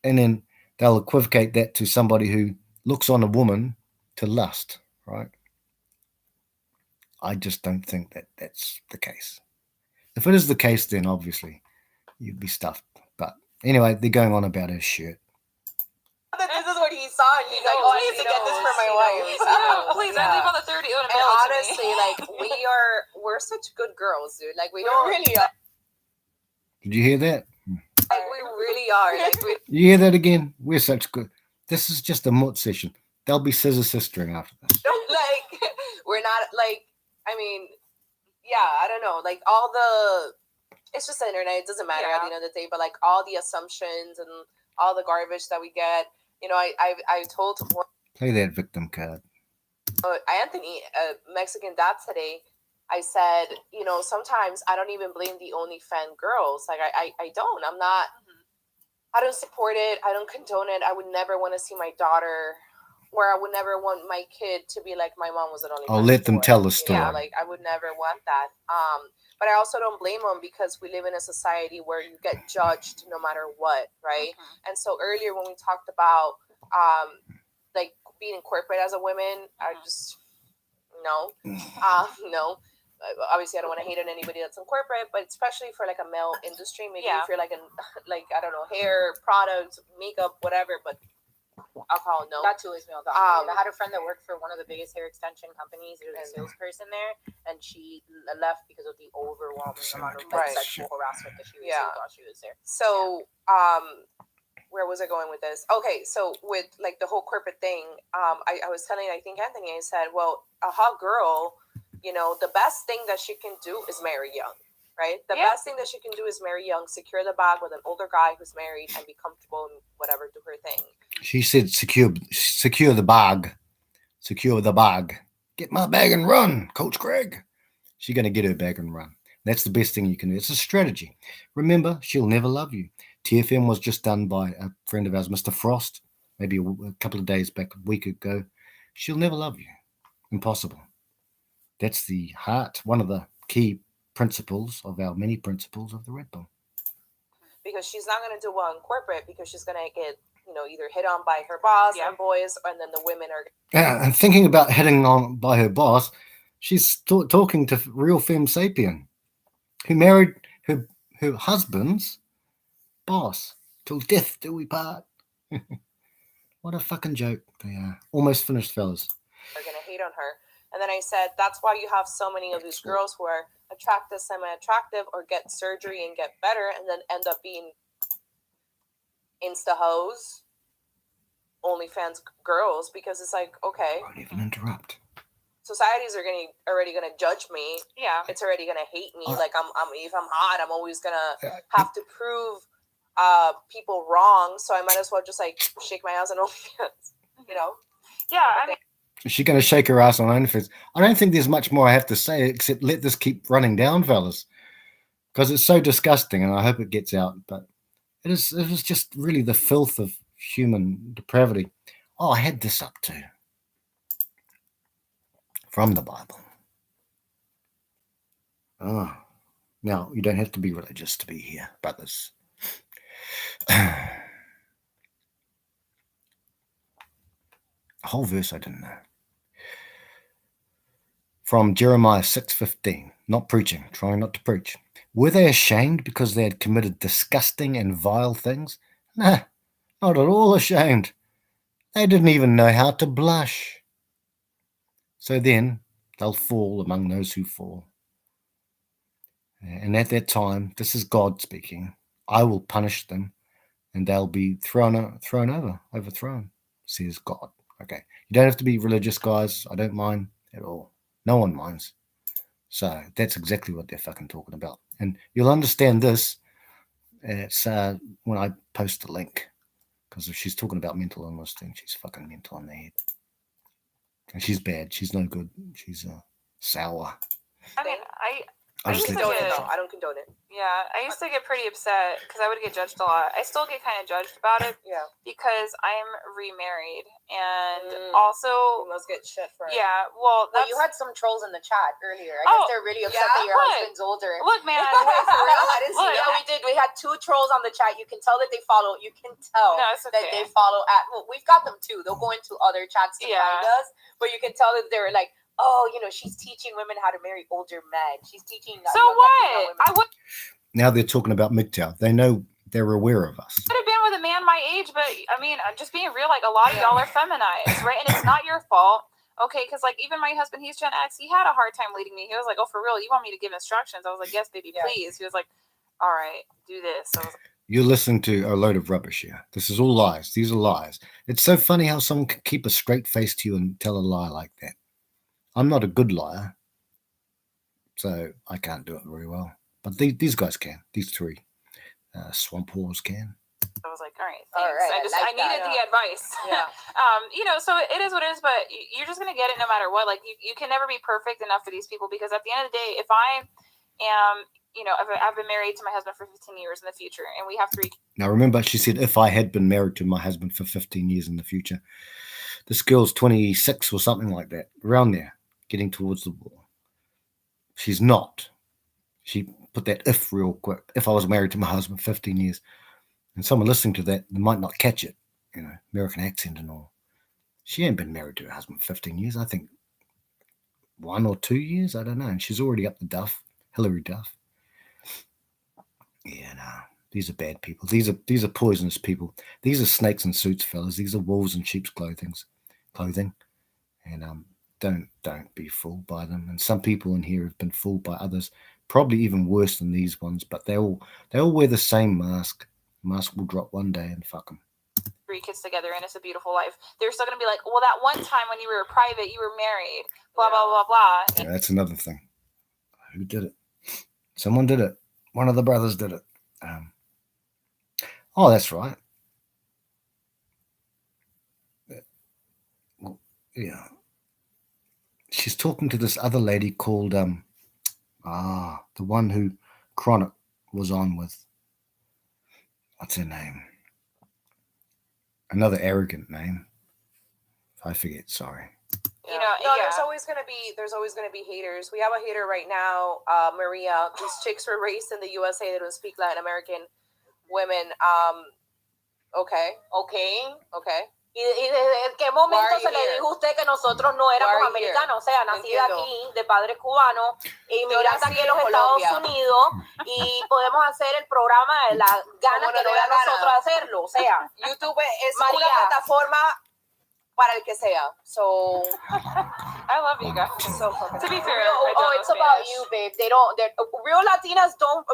Speaker 1: And then they'll equivocate that to somebody who looks on a woman to lust, right? I just don't think that that's the case. If it is the case, then obviously you'd be stuffed. But anyway, they're going on about his shirt.
Speaker 10: This is what he saw, and he's like, "Oh, I need to get this for my wife."
Speaker 5: Please, I leave on the 30th.
Speaker 10: And honestly, we're such good girls, dude. Like we really are.
Speaker 1: Did you hear that?
Speaker 10: Like we really are.
Speaker 1: You hear that again? We're such good. This is just a moot session. There'll be scissor sistering after this.
Speaker 10: We're not I mean, I don't know. It's just the internet. It doesn't matter at the end of the day. But all the assumptions and all the garbage that we get. I told
Speaker 1: Play that victim card.
Speaker 10: Anthony, Mexican dad today. I said, sometimes I don't even blame the OnlyFans girls. I don't. I'm not. I don't support it. I don't condone it. I would never want to see my daughter, or I would never want my kid to be like my mom was an OnlyFans.
Speaker 1: I'll let them tell the story.
Speaker 10: I would never want that. But I also don't blame them, because we live in a society where you get judged no matter what, right? And so earlier when we talked about being in corporate as a woman, I just no. Obviously, I don't want to hate on anybody that's in corporate, but especially for a male industry, maybe if you're I don't know, hair, products, makeup, whatever. But
Speaker 4: alcohol, no.
Speaker 10: That too is male dominated. I had a friend that worked for one of the biggest hair extension companies. There was a salesperson there, and she left because of the overwhelming amount of sexual harassment that she received while she was there.
Speaker 4: So, where was I going with this? Okay, so with like the whole corporate thing, I was telling, I think Anthony, I said, well, a hot girl, you know, the best thing that she can do is marry young. Right? The best thing that she can do is marry young, secure the bag with an older guy who's married, and be comfortable and whatever, do her thing.
Speaker 1: She said, secure the bag. Secure the bag. Get my bag and run, Coach Greg. She's going to get her bag and run. That's the best thing you can do. It's a strategy. Remember, she'll never love you. TFM was just done by a friend of ours, Mr. Frost, maybe a couple of days back, a week ago. She'll never love you. Impossible. That's the heart, one of the key principles of our many principles of the Red Bull.
Speaker 4: Because she's not going to do well in corporate because she's going to get, you know, either hit on by her boss and boys, and then the women are.
Speaker 1: Yeah, and thinking about hitting on by her boss, she's talking to real femme sapien, who married her husband's boss till death do we part. What a fucking joke they are. Almost finished, fellas.
Speaker 4: Are going to hate on her. And then I said, that's why you have so many of these girls who are attractive, semi-attractive, or get surgery and get better, and then end up being insta-hoes, OnlyFans girls, because it's like, okay.
Speaker 1: Won't even interrupt.
Speaker 4: Societies are already gonna judge me.
Speaker 5: Yeah.
Speaker 4: It's already gonna hate me. Like I'm if I'm hot, I'm always gonna have to prove people wrong. So I might as well just like shake my ass on OnlyFans. You know?
Speaker 5: Yeah, I mean,
Speaker 1: is she going to shake her ass on OnlyFans? I don't think there's much more I have to say except let this keep running down, fellas, because it's so disgusting, and I hope it gets out. But it is just really the filth of human depravity. Oh, I had this up too from the Bible. Oh, now you don't have to be religious to be here, brothers. A whole verse I didn't know. From Jeremiah 6:15, not preaching, trying not to preach. Were they ashamed because they had committed disgusting and vile things? Nah, not at all ashamed. They didn't even know how to blush. So then they'll fall among those who fall. And at that time, this is God speaking, I will punish them, and they'll be overthrown, says God. Okay, you don't have to be religious, guys. I don't mind at all. No one minds. So that's exactly what they're fucking talking about. And you'll understand this. It's when I post the link. Because if she's talking about mental illness thing, she's fucking mental in the head. And she's bad. She's no good. She's sour.
Speaker 5: I mean,
Speaker 4: I don't condone it.
Speaker 5: Yeah, I used to get pretty upset because I would get judged a lot. I still get kind of judged about it.
Speaker 4: Yeah.
Speaker 5: Because I'm remarried, and also
Speaker 4: you must get shit for it.
Speaker 5: Yeah, well,
Speaker 10: you had some trolls in the chat earlier. I guess they're really upset that your husband's older.
Speaker 5: Look, man.
Speaker 10: For real, I didn't see that. We did. We had 2 trolls on the chat. You can tell that they follow. You can tell that they follow at. Well, we've got them too. They'll go into other chats to find us, but you can tell that they're like, oh, you know, she's teaching women how to marry older men. She's teaching.
Speaker 5: So what? I would.
Speaker 1: Now they're talking about MGTOW. They know, they're aware of us.
Speaker 5: Could have been with a man my age, but I mean, just being real, like a lot of y'all are feminized, right? And it's not your fault. Okay, because like even my husband, he's Gen X. He had a hard time leading me. He was like, "Oh, for real? You want me to give instructions?" I was like, "Yes, baby, please." He was like, "All right, do this." I was like,
Speaker 1: you're listening to a load of rubbish here. This is all lies. These are lies. It's so funny how someone can keep a straight face to you and tell a lie like that. I'm not a good liar, so I can't do it very well. But these guys can. These 3 swamp whores can.
Speaker 5: I was like, all right, thanks. I needed the advice.
Speaker 4: Yeah.
Speaker 5: You know, so it is what it is, but you're just going to get it no matter what. Like, you can never be perfect enough for these people, because at the end of the day, if I am, you know, I've been married to my husband for 15 years in the future, and we have 3 kids.
Speaker 1: Now, remember, she said, if I had been married to my husband for 15 years in the future. This girl's 26 or something like that, around there, getting towards the wall. She's not. She put that if real quick. If I was married to my husband 15 years. And someone listening to that, they might not catch it. You know, American accent and all. She ain't been married to her husband 15 years. I think 1 or 2 years. I don't know. And she's already up the Duff. Hillary Duff. Yeah, no. These are bad people. These are poisonous people. These are snakes in suits, fellas. These are wolves in sheep's clothing. And don't be fooled by them. And some people in here have been fooled by others, probably even worse than these ones. But they all wear the same mask. The mask will drop one day and fuck them.
Speaker 5: 3 kids together and it's a beautiful life. They're still gonna be like, well, that one time when you were private, you were married. Blah blah blah blah.
Speaker 1: Yeah, that's another thing. Who did it? Someone did it. One of the brothers did it. Oh, that's right. Yeah. She's talking to this other lady called the one who Chronic was on with. What's her name? Another arrogant name. I forget, sorry.
Speaker 4: You know, no, there's always gonna be haters. We have a hater right now, Maria. These chicks were raised in the USA. They don't speak Latin American women. Okay.
Speaker 10: ¿Y en qué momento se le dijo a usted que nosotros no éramos americanos? O sea, nacida aquí, de padres cubanos, inmigrante aquí en los Estados Unidos, y podemos hacer el programa de la gana que nos da a nosotros hacerlo. O sea,
Speaker 4: YouTube es una plataforma para el que sea. So,
Speaker 5: I love you guys. So to be fair,
Speaker 10: it's about you, babe. Real Latinas don't.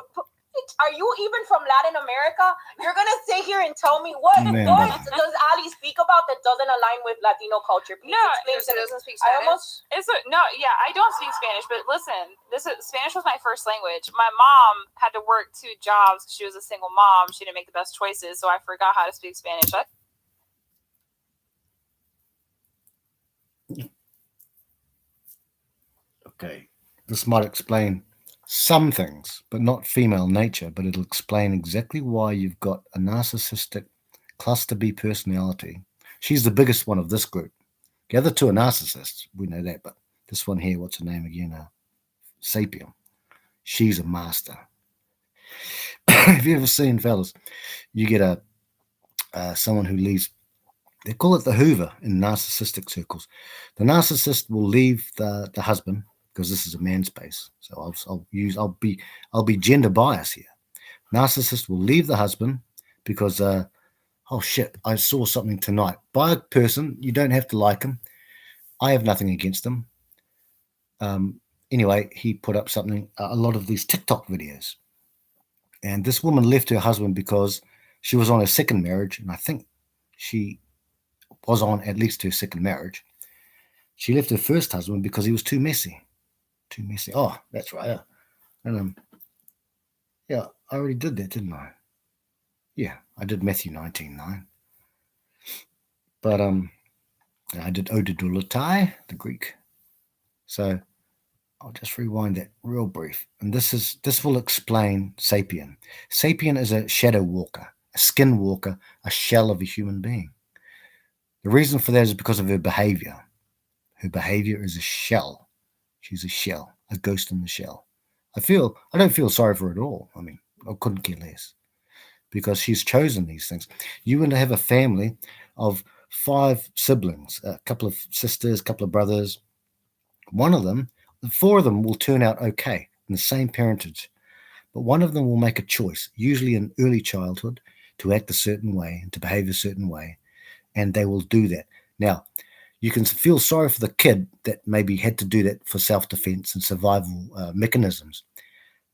Speaker 10: Are you even from Latin America? You're gonna sit here and tell me what does Ali speak about that doesn't align with Latino culture? Please explain to me.
Speaker 4: Doesn't speak Spanish.
Speaker 5: I don't speak Spanish, but listen, Spanish was my first language. My mom had to work 2 jobs. She was a single mom. She didn't make the best choices, so I forgot how to speak Spanish.
Speaker 1: Okay, this might explain some things, but not female nature, but it'll explain exactly why you've got a narcissistic cluster B personality. She's the biggest one of this group. The other 2 are narcissists. We know that, but this one here, what's her name again? Sapien. She's a master. Have you ever seen, fellas, you get someone who leaves, they call it the Hoover in narcissistic circles. The narcissist will leave the husband, because this is a man space, so I'll be gender biased here. Narcissist will leave the husband because oh shit, I saw something tonight by a person. You don't have to like him. I have nothing against him. Anyway, he put up something, a lot of these TikTok videos, and this woman left her husband because she was on her second marriage, and I think she was on at least her second marriage. She left her first husband because he was too messy. Oh, that's right. Yeah. And yeah, I already did that, didn't I? Yeah, I did Matthew 19:9. But I did Odidulatai, the Greek. So I'll just rewind that real brief. And this will explain Sapien. Sapien is a shadow walker, a skin walker, a shell of a human being. The reason for that is because of her behavior. Her behavior is a shell. She's a shell, a ghost in the shell. I don't feel sorry for her at all. I mean, I couldn't care less, because she's chosen these things. You want to have a family of 5 siblings, a couple of sisters, a couple of brothers. 4 of them will turn out okay in the same parentage, but one of them will make a choice, usually in early childhood, to act a certain way and to behave a certain way, and they will do that. Now, you can feel sorry for the kid that maybe had to do that for self-defense and survival mechanisms.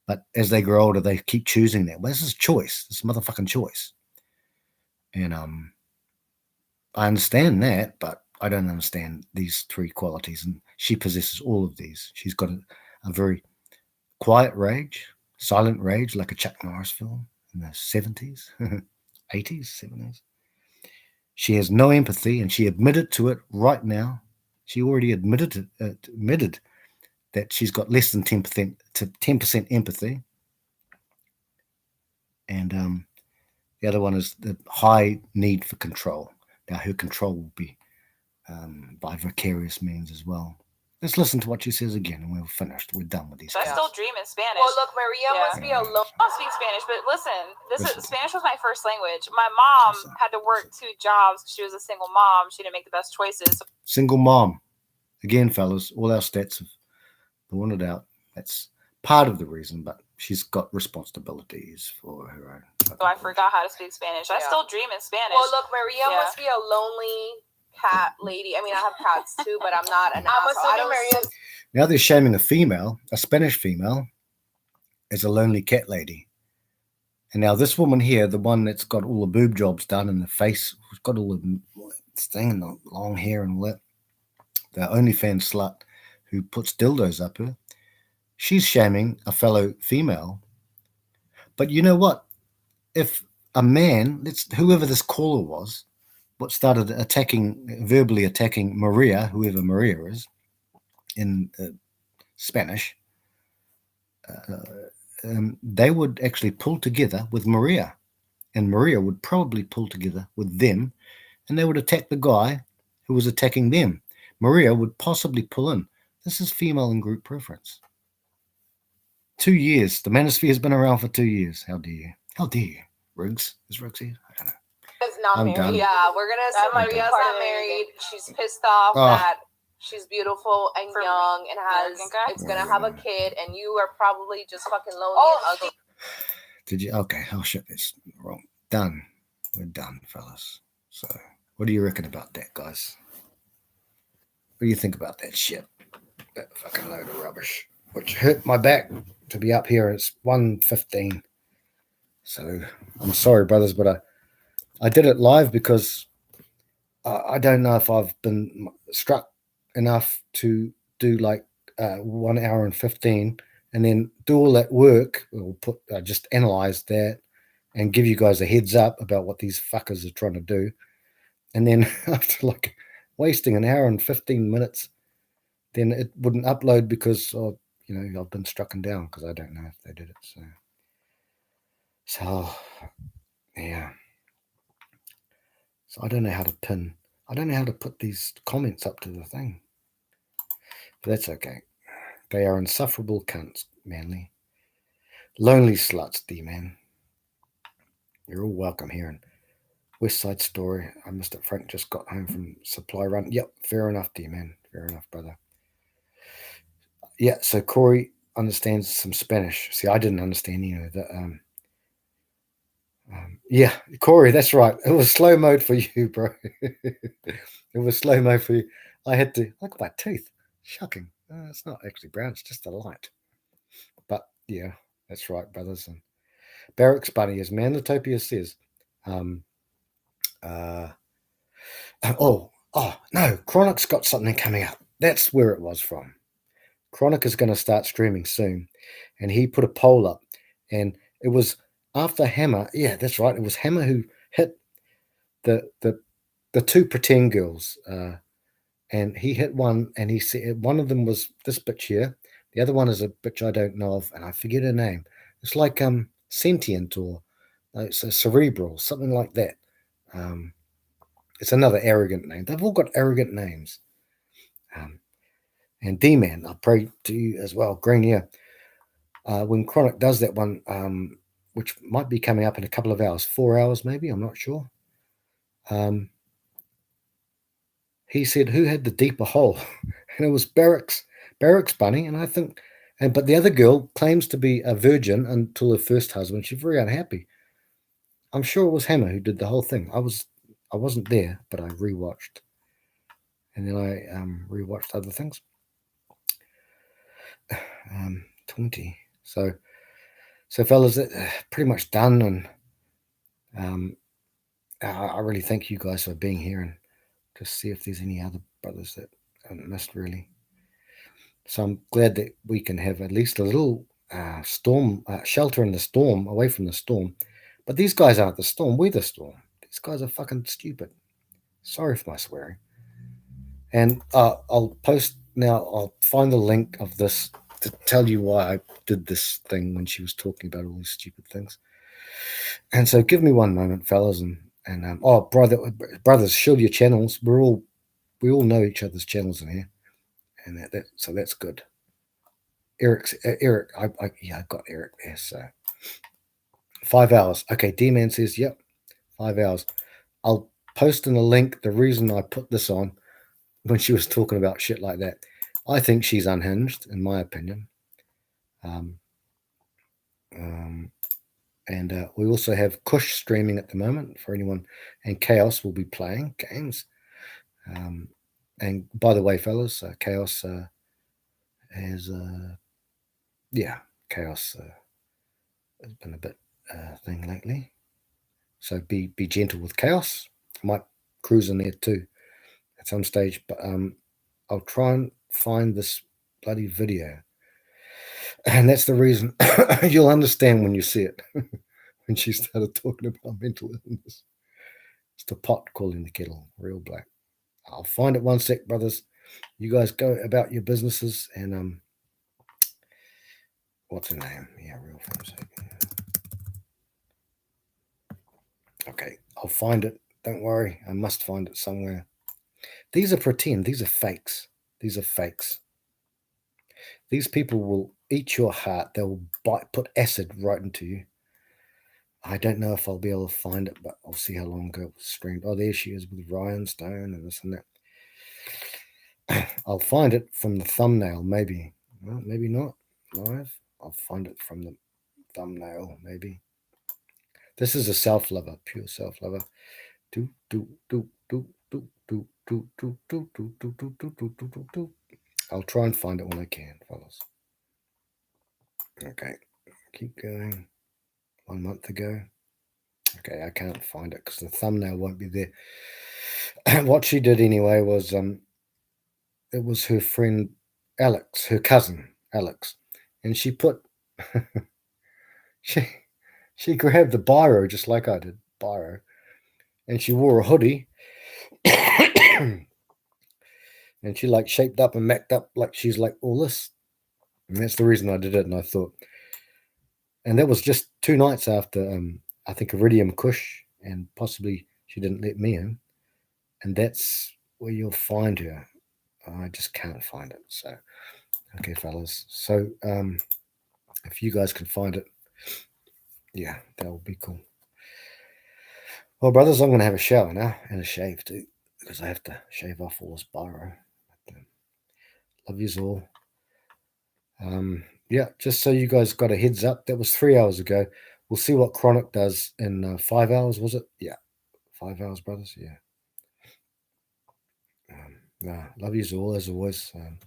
Speaker 1: But as they grow older, they keep choosing that. Well, this is choice. This is motherfucking choice. And I understand that, but I don't understand these 3 qualities. And she possesses all of these. She's got a very quiet rage, silent rage, like a Chuck Norris film in the 70s, 80s, 70s. She has no empathy, and she admitted to it right now. She already admitted that she's got less than 10% empathy. And the other one is the high need for control. Now, her control will be by vicarious means as well. Let's listen to what she says again, and we're finished. We're done with these.
Speaker 5: I still dream in Spanish.
Speaker 4: Well, look, Maria must be alone.
Speaker 5: I don't speak Spanish, but listen, Spanish was my first language. My mom had to work 2 jobs. She was a single mom. She didn't make the best choices. Single
Speaker 1: mom. Again, fellas, all our stats have borne it out. That's part of the reason, but she's got responsibilities for her own.
Speaker 5: So I forgot how to speak Spanish. I still dream in Spanish.
Speaker 4: Well, look, Maria must be a lonely cat lady. I mean, I have cats too, but I'm not an asshole. I don't Maria.
Speaker 1: Now they're shaming a Spanish female, as a lonely cat lady. And now this woman here, the one that's got all the boob jobs done in the face, who's got all the thing and the long hair and all that, the OnlyFans slut who puts dildos up her, she's shaming a fellow female. But you know what? If a man, whoever this caller was, what started verbally attacking Maria, whoever Maria is, in Spanish, they would actually pull together with Maria, and Maria would probably pull together with them, and they would attack the guy who was attacking them. Maria would possibly pull in. This is female and group preference. 2 years. The manosphere has been around for 2 years. How dare you? How dare you? Riggs? Is Riggs here? I don't know.
Speaker 4: Is not
Speaker 1: I'm
Speaker 4: married.
Speaker 1: done.
Speaker 4: Yeah, we're gonna say Maria's not married. She's pissed off that she's beautiful and young and it's gonna have a kid, and you are probably just fucking lonely and ugly.
Speaker 1: Did you? Okay. Oh shit, it's wrong. Done. We're done, fellas. So, what do you reckon about that, guys? What do you think about that shit? That fucking load of rubbish, which hurt my back to be up here. It's 1:15. So I'm sorry, brothers, but I did it live because I don't know if I've been struck enough to do like 1 hour and 15 and then do all that work, or just analyze that and give you guys a heads up about what these fuckers are trying to do. And then after like wasting 1 hour and 15 minutes, then it wouldn't upload because I've been struck down, because I don't know if they did it. So yeah. So I don't know how to pin. I don't know how to put these comments up to the thing. But that's okay. They are insufferable cunts, Manly. Lonely sluts, D-Man. You're all welcome here in West Side Story. Mr. Frank just got home from supply run. Yep, fair enough, D-Man. Fair enough, brother. Yeah, so Corey understands some Spanish. See, I didn't understand, that... yeah, Corey, that's right. It was slow mode for you, bro. It was slow mode for you. I had to look at my teeth. Shocking. It's not actually brown, it's just a light. But yeah, that's right, brothers. And Barracks Bunny, as Manlitopia says. No, Chronic's got something coming up. That's where it was from. Chronic is going to start streaming soon, and he put a poll up, and it was after Hammer. Yeah, that's right. It was Hammer who hit the two pretend girls, and he hit one, and he said one of them was this bitch here. The other one is a bitch I don't know of, and I forget her name. It's like sentient, or it's a cerebral, something like that. It's another arrogant name. They've all got arrogant names. And D-Man, I pray to you as well, Green. Yeah, when Chronic does that one, which might be coming up in a couple of hours, 4 hours maybe, I'm not sure. He said, who had the deeper hole? And it was Barracks Bunny, and I think, but the other girl claims to be a virgin until her first husband. She's very unhappy. I'm sure it was Hammer who did the whole thing. I wasn't there, but I rewatched, and then I rewatched other things. 20. So fellas, pretty much done, and I really thank you guys for being here, and just see if there's any other brothers that I missed, really. So I'm glad that we can have at least a little storm shelter in the storm, away from the storm. But these guys aren't the storm, we're the storm. These guys are fucking stupid. Sorry for my swearing. And I'll post now, I'll find the link of this to tell you why I did this thing when she was talking about all these stupid things. And so give me one moment, fellas, and brothers, shield your channels. We all know each other's channels in here, and so that's good. Eric, I got Eric there. So 5 hours. Okay, D-Man says, yep, 5 hours. I'll post in the link the reason I put this on when she was talking about shit like that. I think she's unhinged, in my opinion. And we also have Kush streaming at the moment for anyone, and Chaos will be playing games. And by the way, fellas, Chaos has Chaos has been a bit thing lately, so be gentle with Chaos. I might cruise in there too at some stage, but I'll try and find this bloody video, and that's the reason you'll understand when you see it. When she started talking about mental illness, it's the pot calling the kettle real black. I'll find it. One sec, brothers. You guys go about your businesses, and what's her name? Yeah, real famous. Okay, I'll find it. Don't worry, I must find it somewhere. These are pretend. These are fakes. These are fakes. These people will eat your heart. They'll put acid right into you. I don't know if I'll be able to find it, but I'll see how long ago it was streamed. Oh, there she is with Ryan Stone and this and that. I'll find it from the thumbnail, maybe. Well, maybe not live. I'll find it from the thumbnail, maybe. This is a self-lover, pure self-lover. I'll try and find it when I can, fellas. Okay, keep going. 1 month ago. Okay, I can't find it because the thumbnail won't be there. What she did anyway was it was her friend Alex, her cousin Alex, and she put she grabbed the biro just like I did, biro, and she wore a hoodie and she like shaped up and macked up like she's like all this, and that's the reason I did it. And I thought, and that was just 2 nights after I think Iridium Kush, and possibly she didn't let me in, and that's where you'll find her. I just can't find it. So okay, fellas, so if you guys can find it, yeah, that will be cool. Well, brothers, I'm gonna have a shower now and a shave too, because I have to shave off all this biro. Love yous all. Yeah, just so you guys got a heads up, that was 3 hours ago. We'll see what Chronic does in 5 hours, was it? Yeah, 5 hours, brothers. Yeah. Love yous all as always. You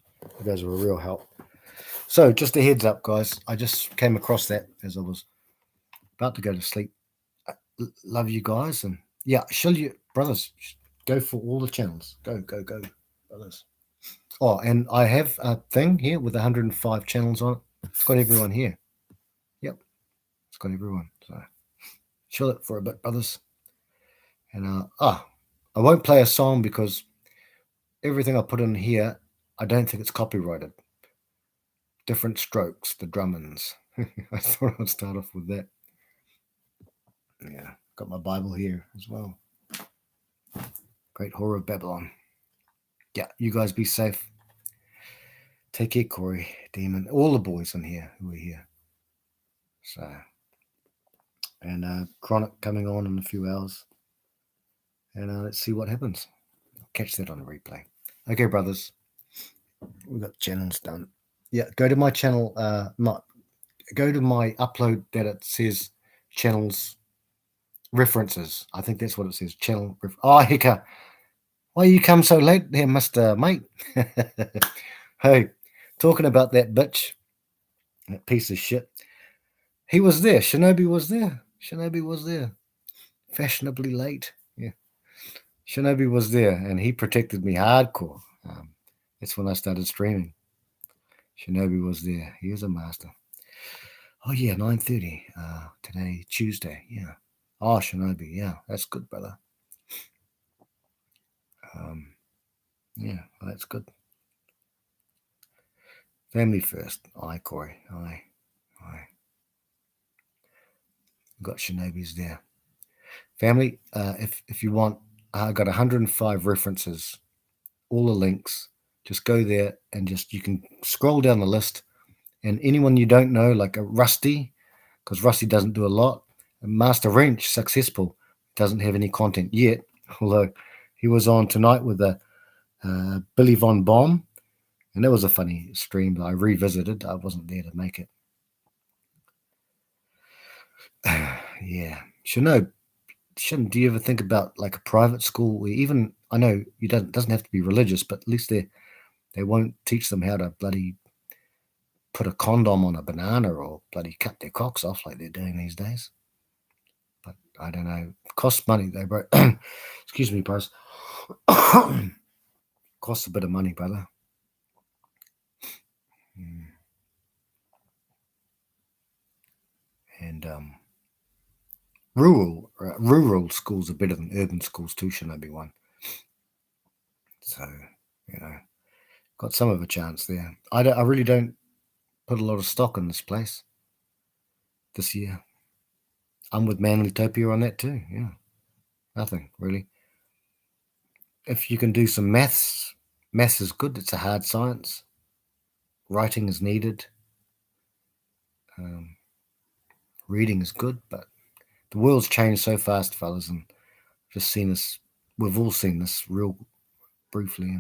Speaker 1: guys are a real help. So, just a heads up, guys. I just came across that as I was about to go to sleep. Love you guys, and yeah, shall you, brothers, go for all the channels. Go, brothers. Oh, and I have a thing here with 105 channels on it. It's got everyone here. Yep, it's got everyone. So chill it for a bit, brothers. And I won't play a song because everything I put in here, I don't think it's copyrighted. Different Strokes, the Drummins. I thought I'd start off with that. Yeah, got my Bible here as well. Great Whore of Babylon. Yeah, you guys be safe. Take care, Corey, Demon, all the boys in here who are here. So, and Chronic coming on in a few hours. And let's see what happens. I'll catch that on a replay. Okay, brothers. We've got channels done. Yeah, go to my channel. Go to my upload that it says channels references. I think that's what it says. Channel. Oh, Hika. Why you come so late there, Mr. Mate? Hey, talking about that bitch, that piece of shit. He was there. Shinobi was there. Shinobi was there. Fashionably late. Yeah. Shinobi was there, and he protected me hardcore. That's when I started streaming. Shinobi was there. He was a master. Oh, yeah, 9:30 today, Tuesday. Yeah. Oh, Shinobi. Yeah, that's good, brother. Yeah, well, that's good. Family first. Aye, Corey. Aye. Got Shinobi's there. Family, if you want, I got 105 references, all the links. Just go there and you can scroll down the list. And anyone you don't know, like a Rusty, because Rusty doesn't do a lot. And Master Wrench, successful, doesn't have any content yet, although he was on tonight with a Billy Von Bomb, and that was a funny stream that I revisited. I wasn't there to make it. Yeah. Shouldn't do you ever think about like a private school where even I know you doesn't have to be religious, but at least they won't teach them how to bloody put a condom on a banana or bloody cut their cocks off like they're doing these days. But I don't know. It costs money though, bro. Excuse me, bros. Costs a bit of money, brother. And rural schools are better than urban schools too, Shinobi one. So, got some of a chance there. I really don't put a lot of stock in this place this year. I'm with Manlytopia on that too. Yeah, nothing really. If you can do some maths is good. It's a hard science. Writing is needed. Reading is good, but the world's changed so fast, fellas, and just seen this. We've all seen this real briefly.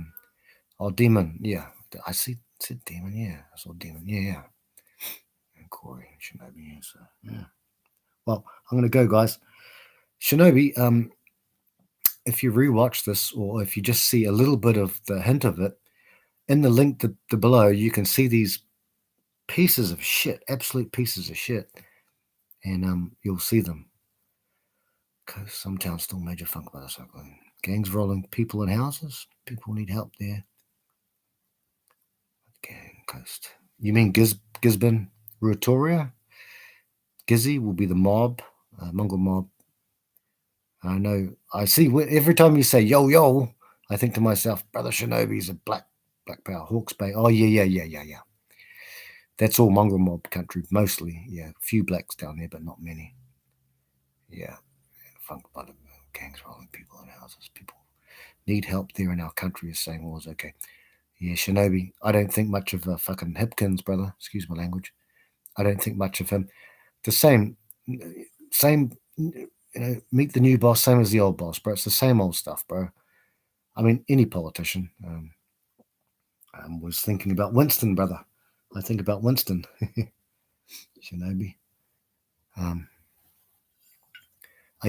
Speaker 1: And Demon, yeah, I said Demon, yeah, I saw Demon, yeah, and Corey, Shinobi, yeah, so yeah. Well, I'm gonna go, guys. Shinobi, if you rewatch this, or if you just see a little bit of the hint of it, in the link below, you can see these pieces of shit, absolute pieces of shit, and you'll see them. Because some towns still major funk motorcycling. Gangs rolling people in houses. People need help there. Gang Coast. You mean Gisborne, Ruatoria? Gizzy will be the mob, Mongol mob. I know. I see. Every time you say yo yo, I think to myself, Brother Shinobi's a black power, Hawke's Bay. Oh yeah. That's all mongrel mob country, mostly. Yeah, a few blacks down there, but not many. Yeah, funk blood gangs rolling people in houses. People need help there in our country, is saying war's okay. Yeah, Shinobi. I don't think much of fucking Hipkins, brother. Excuse my language. I don't think much of him. The same. Meet the new boss, same as the old boss, bro. It's the same old stuff, bro. I mean, any politician. I was thinking about Winston, brother. I think about Winston. Shinobi. Are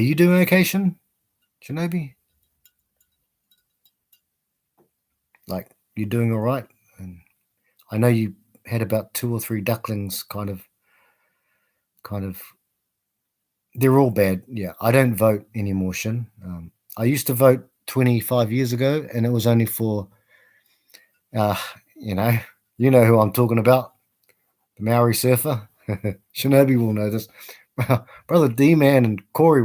Speaker 1: you doing okay, Shinobi? Like, you're doing all right? And I know you had about 2 or 3 ducklings kind of they're all bad. Yeah, I don't vote anymore, Shin. I used to vote 25 years ago, and it was only for, you know who I'm talking about, the Maori surfer. Shinobi will know this. Brother D-Man and Corey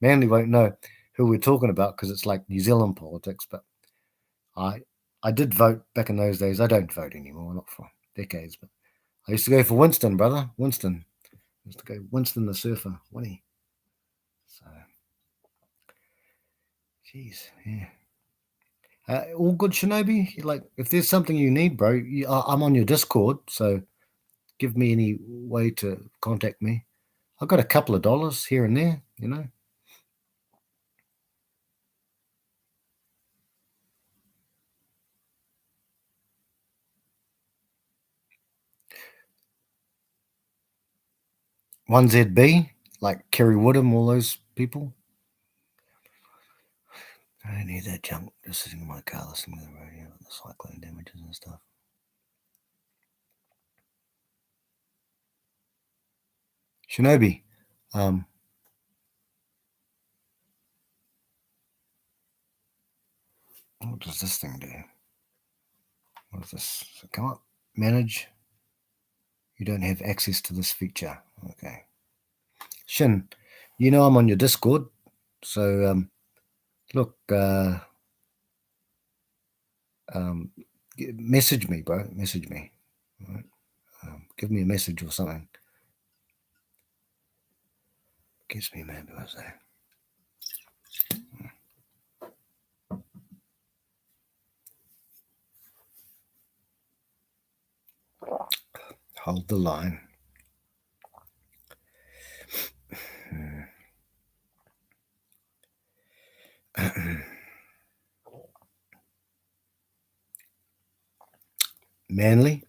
Speaker 1: Manly won't know who we're talking about because it's like New Zealand politics, but I did vote back in those days. I don't vote anymore, not for decades, but I used to go for Winston, brother. Winston. I used to go Winston the surfer. Winnie. So, jeez, yeah. All good, Shinobi? Like, if there's something you need, bro, I'm on your Discord, so give me any way to contact me. I've got a couple of dollars here and there, One ZB, like Kerry Woodham, all those people. I don't need that junk just sitting in my car listening to the radio with the cyclone damages and stuff. Shinobi, what does this thing do? What is this? So come up, manage. You don't have access to this feature. Okay. Shin, I'm on your Discord, so look, message me, bro. Message me. All right? Give me a message or something. Gives me a man, do I say? Hold the line. Manly?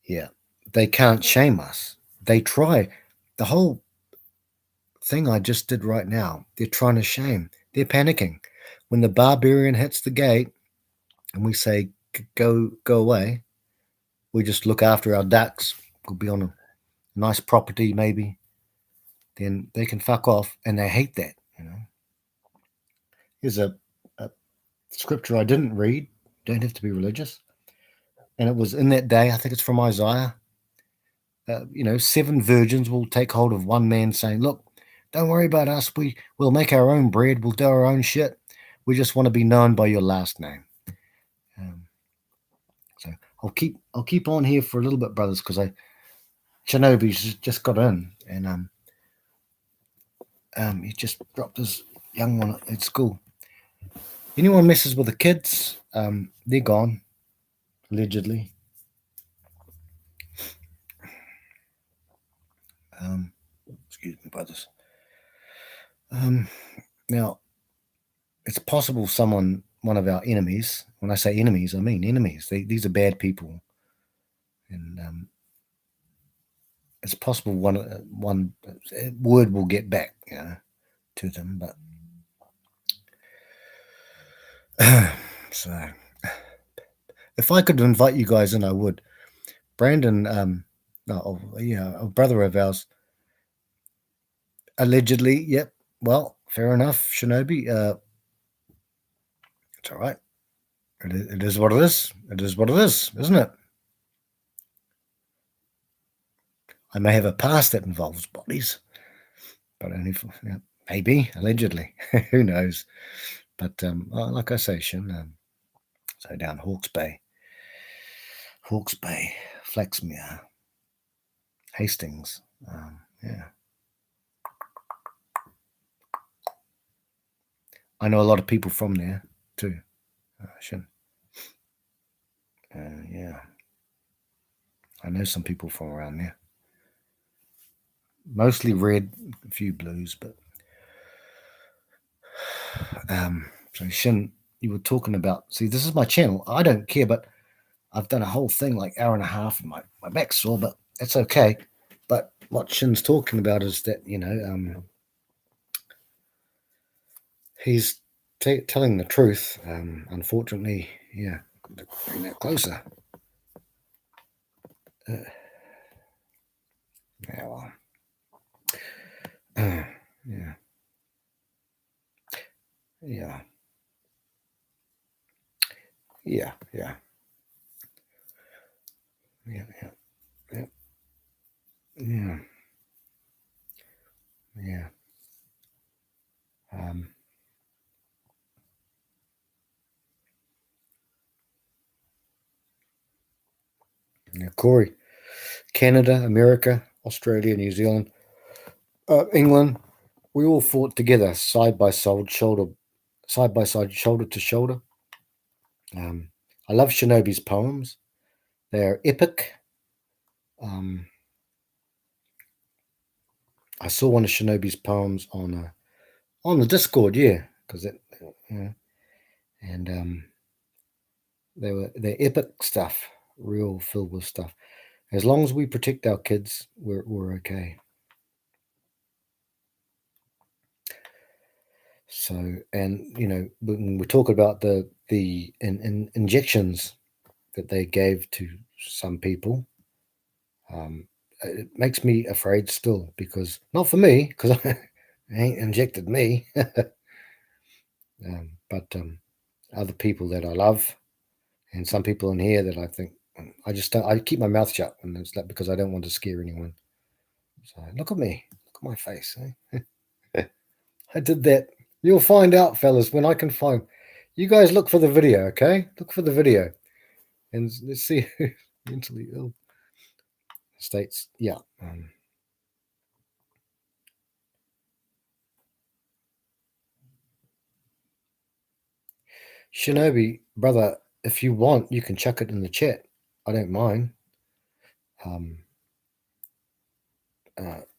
Speaker 1: Yeah. They can't shame us. They try. the whole thing I just did right now, they're trying to shame. They're panicking. When the barbarian hits the gate and we say, go away, we just look after our ducks. We'll be on a nice property maybe. Then they can fuck off, and they hate that, you know. Here's a scripture I didn't read. Don't have to be religious. And it was in that day, I think it's from Isaiah. 7 virgins will take hold of one man saying, look, don't worry about us. We'll make our own bread. We'll do our own shit. We just want to be known by your last name. So I'll keep on here for a little bit, brothers, because Shinobi's just got in, and he just dropped his young one at school. Anyone messes with the kids, they're gone, allegedly. Excuse me, brothers. Now, it's possible one of our enemies, when I say enemies, I mean enemies. These are bad people. And it's possible one word will get back, to them. But so, if I could invite you guys in, I would. Brandon, a brother of ours, allegedly, yep. Well, fair enough, Shinobi. It's all right. It is what it is. It is what it is, isn't it? I may have a past that involves bodies, but only for, maybe, allegedly. Who knows? But like I say, Shin, so down Hawke's Bay, Flaxmere, Hastings, yeah. I know a lot of people from there too, Shin. Yeah. I know some people from around there. Mostly red, a few blues, but so Shin, you were talking about, see, this is my channel. I don't care, but I've done a whole thing like hour and a half and my back's sore, but that's okay. But what Shin's talking about is that, he's telling the truth. Unfortunately, yeah, bring that closer. Yeah, well, yeah. Corey, Canada, America, Australia, New Zealand, England, we all fought together, side by side, shoulder to shoulder. I love Shinobi's poems. They're epic. I saw one of Shinobi's poems on the Discord, because and they're epic stuff, real filled with stuff. As long as we protect our kids, we're okay. So, and when we talk about the injections that they gave to some people, it makes me afraid still, because not for me, because I ain't injected me, but other people that I love, and some people in here that I think I keep my mouth shut, and it's like because I don't want to scare anyone. So look at me, look at my face. I did that. You'll find out, fellas, when I can find. You guys look for the video, okay? Look for the video, and let's see who's mentally ill. States, yeah. Shinobi, brother, if you want, you can chuck it in the chat. I don't mind.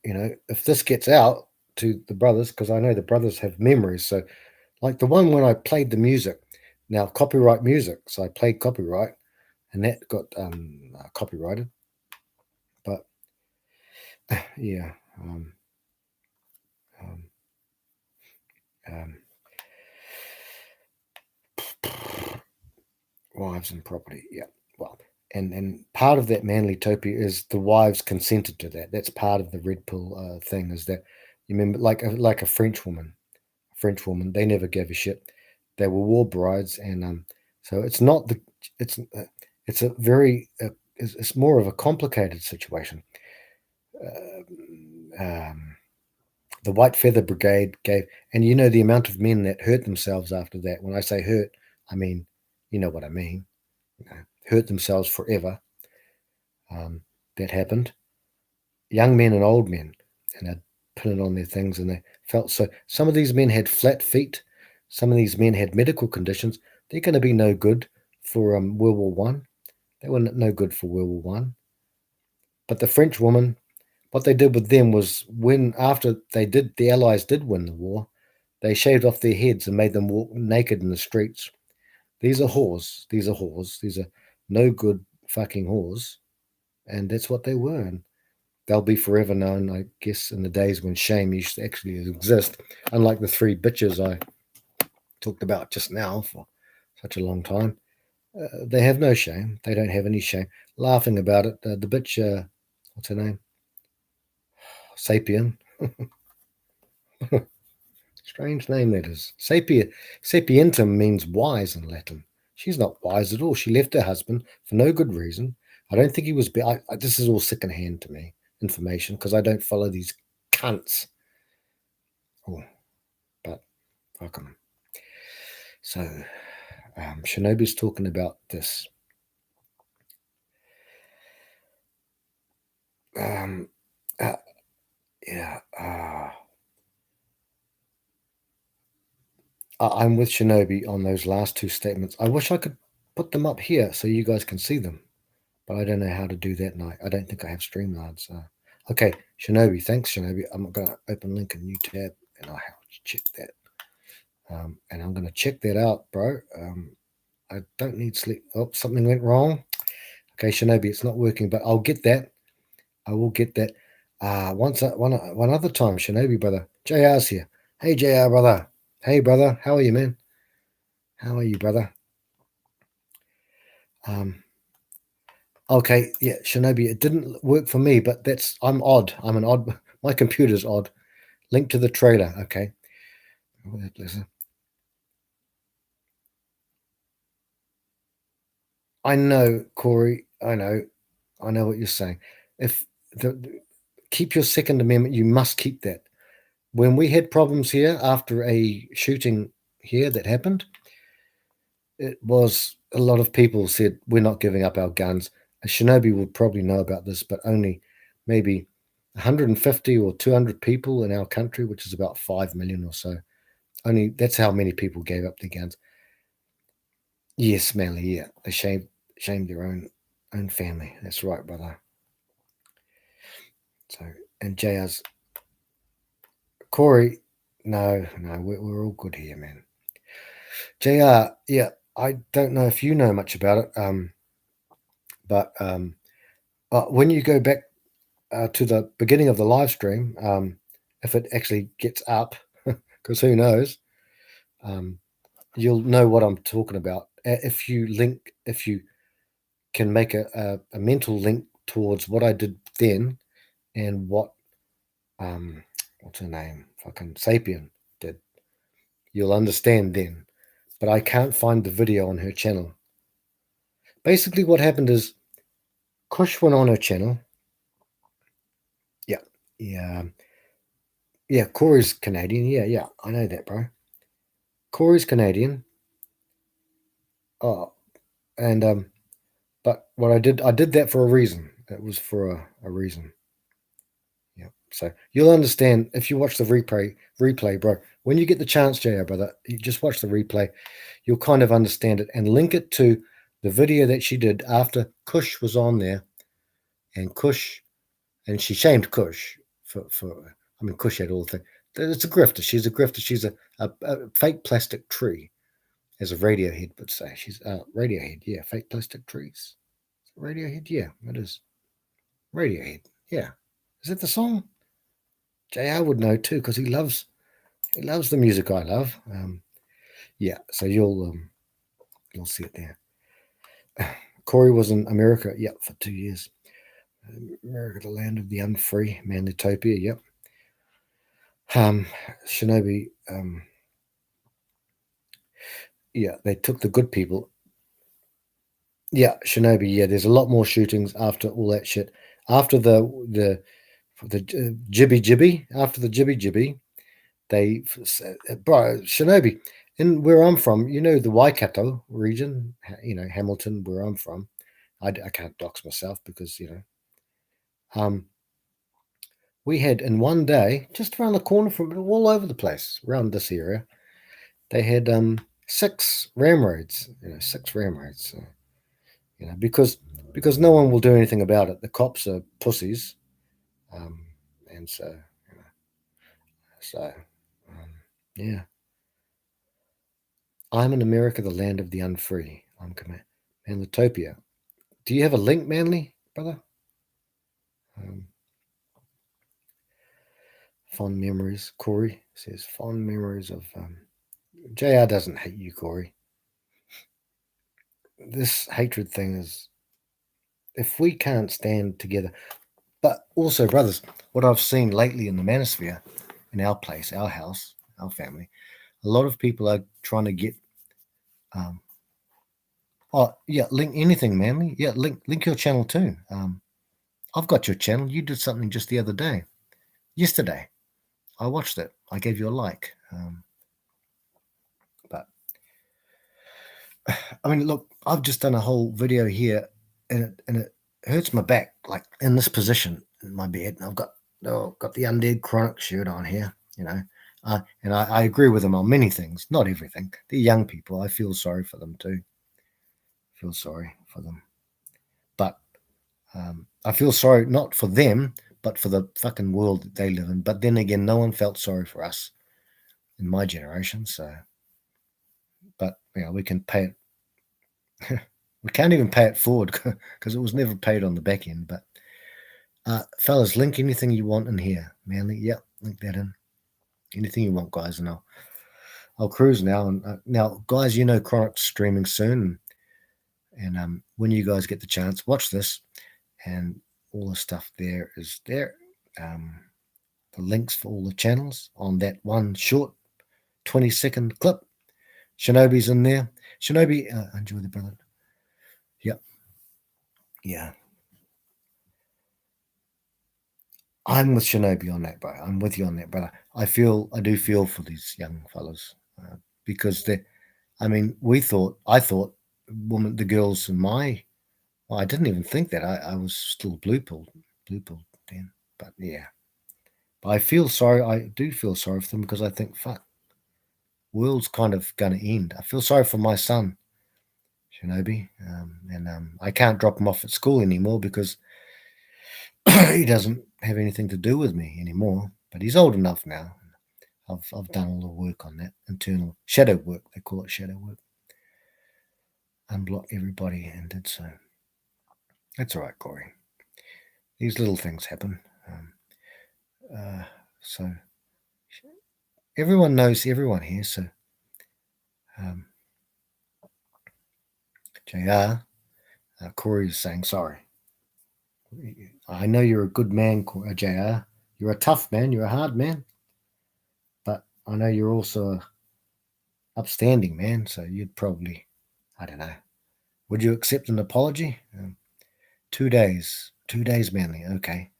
Speaker 1: If this gets out to the brothers, because I know the brothers have memories. So, like the one when I played the music, now copyright music. So I played copyright, and that got copyrighted. But yeah, Wives and property, yeah. Well, and part of that manly topia is the wives consented to that. That's part of the red pill thing. Is that you remember, like a French woman, they never gave a shit. They were war brides, and so it's not the it's a very it's more of a complicated situation. The White Feather Brigade gave, and you know the amount of men that hurt themselves after that. When I say hurt, I mean, you know what I mean. Hurt themselves forever. That happened. Young men and old men, and they'd pin it on their things, and they felt so. Some of these men had flat feet. Some of these men had medical conditions. They're going to be no good for World War One. They were no good for World War One. But the French woman, what they did with them was after the Allies did win the war, they shaved off their heads and made them walk naked in the streets. These are whores. These are no good fucking whores. And that's what they were. And they'll be forever known, I guess, in the days when shame used to actually exist. Unlike the three bitches I talked about just now for such a long time. They have no shame. They don't have any shame. Laughing about it. The bitch, what's her name? Sapien. Strange name that is. Sapientum means wise in Latin. She's not wise at all. She left her husband for no good reason. I don't think he was... this is all secondhand to me, information, because I don't follow these cunts. Oh, but fuck them. So, Shinobi's talking about this. I'm with Shinobi on those last two statements. I wish I could put them up here so you guys can see them, but I don't know how to do that, and I don't think I have Streamlabs. Okay, Shinobi, thanks, Shinobi. I'm going to open link a new tab, and I'll have to check that. And I'm going to check that out, bro. I don't need sleep. Oh, something went wrong. Okay, Shinobi, it's not working, but I'll get that. I will get that. One other time, Shinobi, brother. JR's here. Hey, JR, brother. Hey, brother. How are you, man? How are you, brother? Okay, yeah, Shinobi, it didn't work for me, but I'm odd. I'm an odd. My computer's odd. Link to the trailer, okay. I know, Corey. I know what you're saying. If keep your Second Amendment, you must keep that. When we had problems here after a shooting here that happened, it was a lot of people said we're not giving up our guns. A Shinobi would probably know about this, but only maybe 150 or 200 people in our country, which is about 5 million or so. Only that's how many people gave up their guns. Yes, Manly, yeah. They shamed their own family. That's right, brother. So, and JR's Corey, no, we're all good here, man. JR, yeah, I don't know if you know much about it, but when you go back to the beginning of the live stream, if it actually gets up, because who knows, you'll know what I'm talking about. If you can make a mental link towards what I did then and what what's her name, fucking Sapien did, you'll understand then. But I can't find the video on her channel. Basically what happened is Kush went on her channel. Yeah, Corey's Canadian. Yeah, I know that, bro. Corey's Canadian. Oh, and but what I did that for a reason. It was for a reason. Yeah, so you'll understand if you watch the replay, bro. When you get the chance, JR, brother, you just watch the replay. You'll kind of understand it and link it to the video that she did after Kush was on there, and she shamed Kush for I mean, Kush had all the things. It's a grifter. She's a grifter. She's a fake plastic tree, as a Radiohead would say. She's Radiohead, yeah, fake plastic trees. Radiohead, yeah, it is. Radiohead, yeah. Is that the song? JR would know too because he loves the music I love. Yeah, so you'll see it there. Corey was in America, yep, for 2 years. America, the land of the unfree, Manlytopia, yep. Shinobi, yeah, they took the good people. Yeah, Shinobi, yeah, there's a lot more shootings after all that shit. After the jibby, after the jibby, they, bro, Shinobi, in where I'm from, you know, the Waikato region, you know, Hamilton, where I'm from. I can't dox myself because, you know, we had in one day, just around the corner from all over the place, around this area, they had 6 ramroads, you know, 6 ramroads, you know, because no one will do anything about it. The cops are pussies, and so, you know, yeah. I'm in America, the land of the unfree. I'm Manlytopia. Do you have a link, Manly, brother? Fond memories. Corey says fond memories of. JR doesn't hate you, Corey. This hatred thing is, if we can't stand together. But also, brothers, what I've seen lately in the manosphere, in our place, our house, our family, a lot of people are trying to get. Oh yeah, link anything, Manly. Yeah, link your channel too. I've got your channel. You did something just the other day, yesterday. I watched it. I gave you a like. But I mean, look, I've just done a whole video here, and it hurts my back, like in this position in my bed. And I've got the Undead Chronic shirt on here, you know. And I agree with them on many things, not everything. They're young people. I feel sorry for them too. Feel sorry for them, but I feel sorry not for them, but for the fucking world that they live in. But then again, no one felt sorry for us in my generation. So, but you know, we can pay it. We can't even pay it forward because it was never paid on the back end. But fellas, link anything you want in here, Manly. Yep, link that in. Anything you want, guys, and I'll cruise now. And now, guys, you know, Chronic's streaming soon, and when you guys get the chance, watch this, and all the stuff there is there. The links for all the channels on that one short 20-second clip. Shinobi's in there. Shinobi, enjoy the brother. Yep. Yeah. I'm with Shinobi on that, bro. I'm with you on that, brother. I do feel for these young fellas because I thought, the girls in well, I didn't even think that. I was still blue pilled then. But yeah. But I do feel sorry for them because I think, fuck, world's kind of going to end. I feel sorry for my son, Shinobi, and I can't drop him off at school anymore because he doesn't have anything to do with me anymore. But he's old enough now. I've done all the work on that internal shadow work. They call it shadow work. Unblock everybody and did so. That's all right, Corey. These little things happen. So everyone knows everyone here. So JR, Corey is saying sorry. I know you're a good man, JR. You're a tough man. You're a hard man. But I know you're also a upstanding man. So you'd probably, I don't know. Would you accept an apology? 2 days. 2 days, Manly. Okay.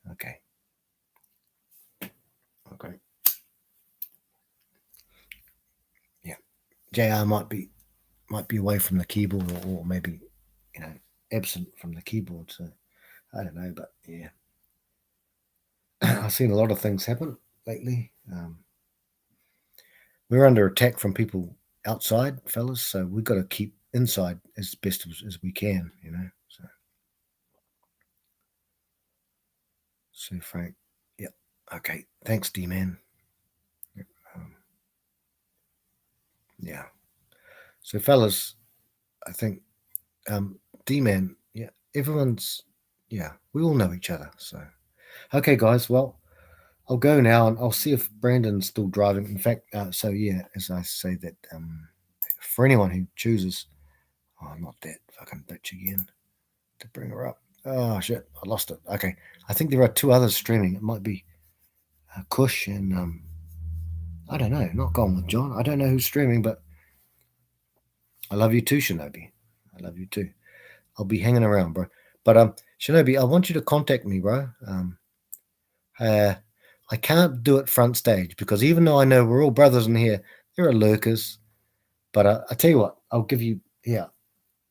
Speaker 1: Yeah. JR might be away from the keyboard or maybe, you know, absent from the keyboard. So I don't know, but yeah. I've seen a lot of things happen lately. We're under attack from people outside, fellas, so we've got to keep inside as best as we can, you know. So Frank, yep, okay, thanks, D-Man. Yeah. So fellas, I think D-Man, yeah, we all know each other. So okay, guys, well, I'll go now and I'll see if Brandon's still driving. In fact, so yeah, as I say that, for anyone who chooses, oh, not that fucking bitch again, to bring her up. Oh shit, I lost it. Okay, I think there are 2 others streaming. It might be Kush and I don't know. Not Gone with John. I don't know who's streaming, but I love you too, Shinobi. I love you too. I'll be hanging around, bro. But Shinobi, I want you to contact me, bro. I can't do it front stage because even though I know we're all brothers in here, there are lurkers. But I tell you what, I'll give you. Yeah,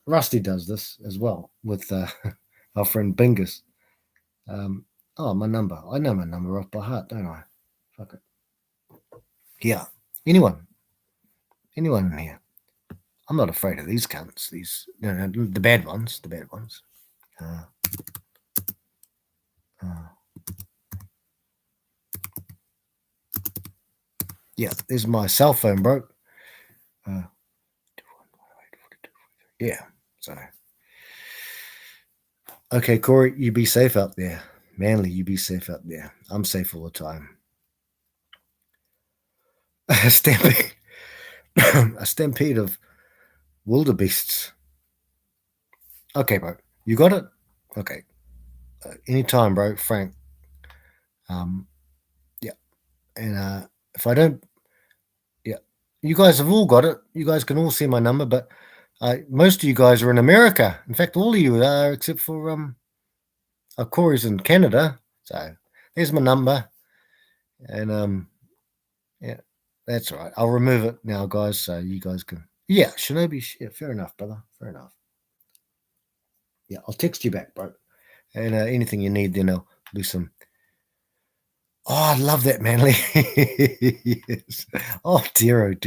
Speaker 1: Rusty does this as well with our friend Bingus. Oh, my number. I know my number off by heart, don't I? Fuck it. Yeah. Anyone in here? I'm not afraid of these cunts. These, the bad ones. The bad ones. Yeah, there's my cell phone, bro. Yeah, so. Okay, Corey, you be safe out there. Manly, you be safe out there. I'm safe all the time. A stampede of wildebeests. Okay, bro. You got it? Okay. Anytime, bro. Frank. Yeah. And if I don't, yeah. You guys have all got it. You guys can all see my number, but most of you guys are in America. In fact, all of you are, except for Corey's in Canada. So there's my number. And yeah, that's all right. I'll remove it now, guys, so you guys can. Yeah, Shinobi. Yeah, fair enough, brother. Fair enough. Yeah, I'll text you back, bro. And anything you need, then I'll do some. Oh, I love that, Manly. Yes. Oh dear.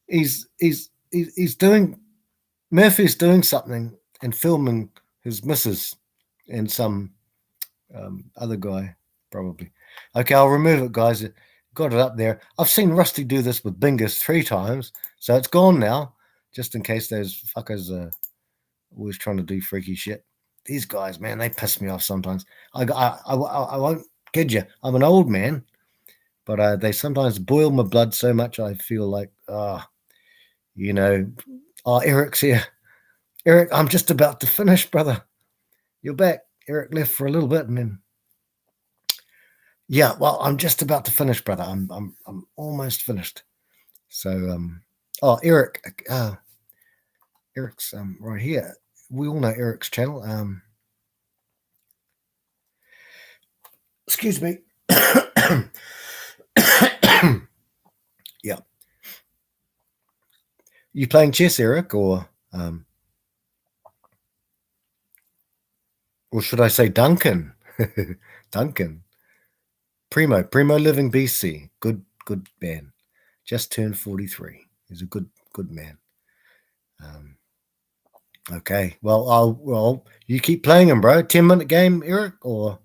Speaker 1: He's doing. Murphy's doing something and filming his missus and some other guy, probably. Okay, I'll remove it, guys. Got it up there. I've seen Rusty do this with Bingus 3 times, so it's gone now, just in case those fuckers are always trying to do freaky shit. These guys, man, they piss me off sometimes. I won't kid you. I'm an old man, but they sometimes boil my blood so much I feel like, Eric's here. Eric, I'm just about to finish, brother. You're back. Eric left for a little bit and then. Yeah, well, I'm just about to finish, brother. I'm almost finished. So, Eric, Eric's right here. We all know Eric's channel. Excuse me. Yeah. You playing chess, Eric, or should I say Duncan? Duncan. Primo living BC. Good man. Just turned 43. He's a good man. Okay. Well, you keep playing him, bro. 10-minute game, Eric, or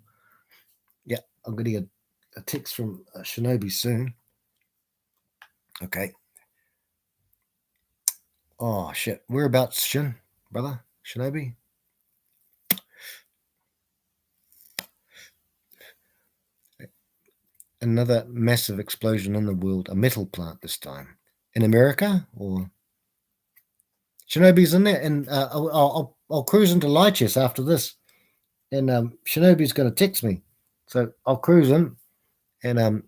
Speaker 1: yeah, I'm gonna get a text from Shinobi soon. Okay. Oh shit. Whereabouts, Shin, brother? Shinobi? Another massive explosion in the world. A metal plant this time. In America, or Shinobi's in there, and I'll cruise into Lichess after this, and Shinobi's going to text me, so I'll cruise in, and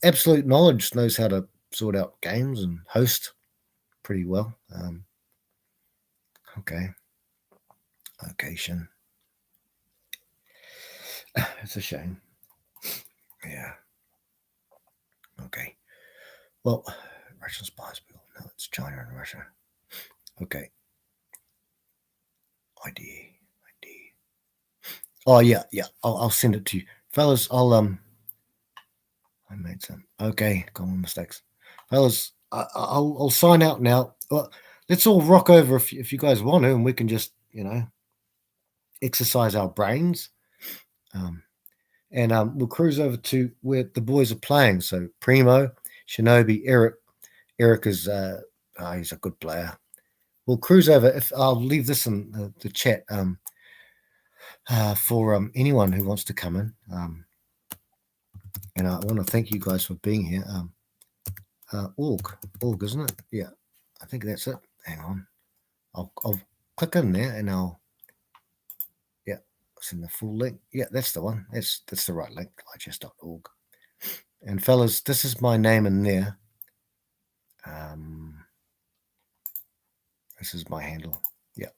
Speaker 1: Absolute Knowledge knows how to sort out games and host pretty well. Okay, Shin. It's a shame. Yeah. Okay. Well, Russian spies. No, it's China and Russia. Okay. ID. Oh yeah. I'll send it to you, fellas. I made some. Okay, common mistakes, fellas. I'll sign out now. Well, let's all rock over if you guys want to, and we can just exercise our brains. And we'll cruise over to where the boys are playing. So Primo, Shinobi, Eric. Eric is he's a good player. We'll cruise over. If I'll leave this in the chat. for anyone who wants to come in. And I want to thank you guys for being here. Org, isn't it? Yeah, I think that's it. Hang on, I'll click in there and I'll send the full link. Yeah, that's the one. That's the right link. Lightchest.org. And fellas, this is my name in there. This is my handle. Yeah.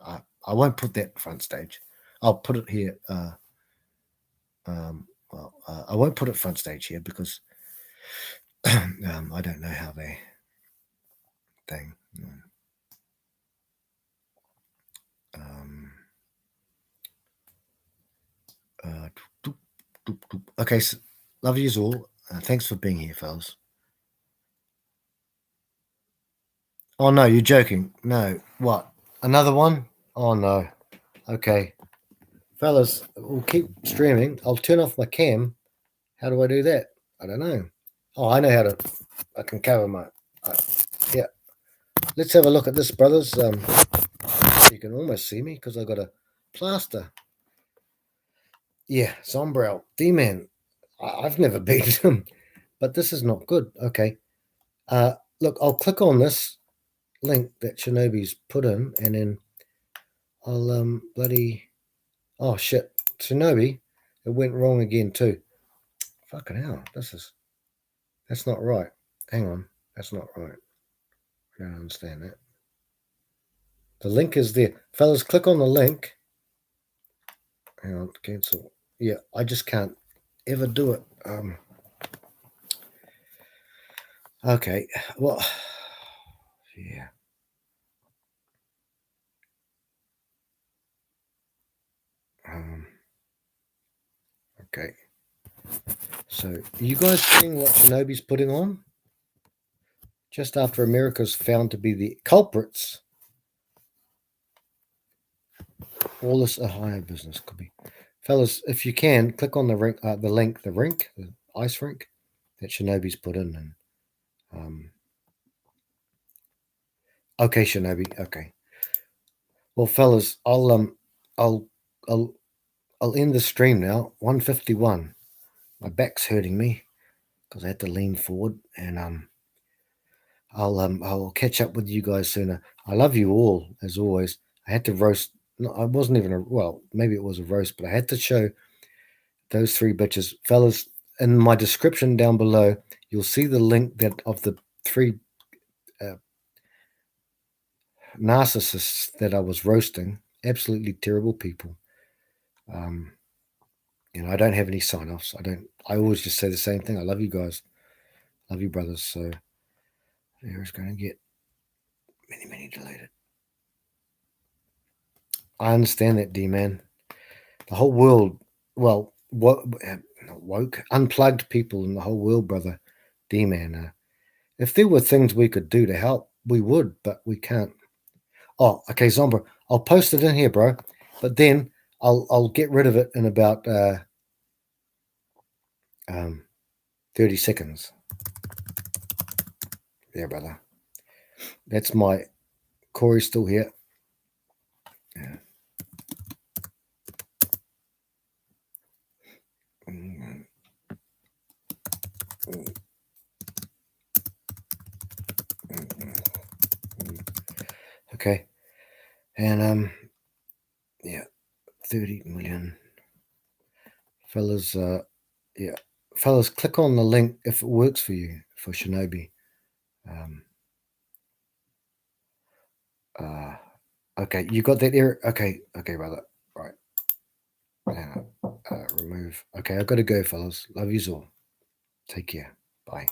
Speaker 1: I won't put that front stage. I'll put it here. I won't put it front stage here because I don't know how they thing. Okay, so love yous all. Thanks for being here, fellas. Oh no, you're joking. No, what? Another one? Oh no. Okay, fellas, we'll keep streaming. I'll turn off my cam. How do I do that? I don't know. Oh, I know how to. I can cover my. Yeah. Let's have a look at this, brothers. You can almost see me because I got a plaster. Yeah, Zombrow. D-Man. I've never beaten him, but this is not good. Okay. Look, I'll click on this link that Shinobi's put in, and then I'll bloody. Oh shit, Shinobi. It went wrong again too. Fucking hell, that's not right. Hang on, that's not right. I don't understand that. The link is there. Fellas, click on the link. Hang on, cancel. Yeah, I just can't ever do it. Okay, well, yeah. Okay. So, you guys seeing what Shinobi's putting on? Just after America's found to be the culprits, Willis, Ohio business could be. Fellas, if you can, click on the link, the ice rink that Shinobi's put in. And okay, Shinobi. Okay. Well, fellas, I'll end the stream now. 1:51. My back's hurting me because I had to lean forward, and I'll catch up with you guys sooner. I love you all as always. I had to roast. No, I wasn't even maybe it was a roast, but I had to show those three bitches, fellas. In my description down below, you'll see the link that of the three narcissists that I was roasting. Absolutely terrible people. I don't have any sign-offs. I always just say the same thing. I love you guys. Love you, brothers. So there's going to get many deleted. I understand that, D-Man. The whole world, unplugged people in the whole world, brother, D-Man. If there were things we could do to help, we would, but we can't. Oh, okay, Zombra. I'll post it in here, bro. But then I'll get rid of it in about 30 seconds. Yeah, brother. That's my Corey's still here. Yeah. Okay. And 30 million. Fellas, fellas, click on the link if it works for you for Shinobi. Okay, you got that error? Okay, brother. Right. Remove. Okay, I've got to go, fellas. Love yous all. Take care. Bye.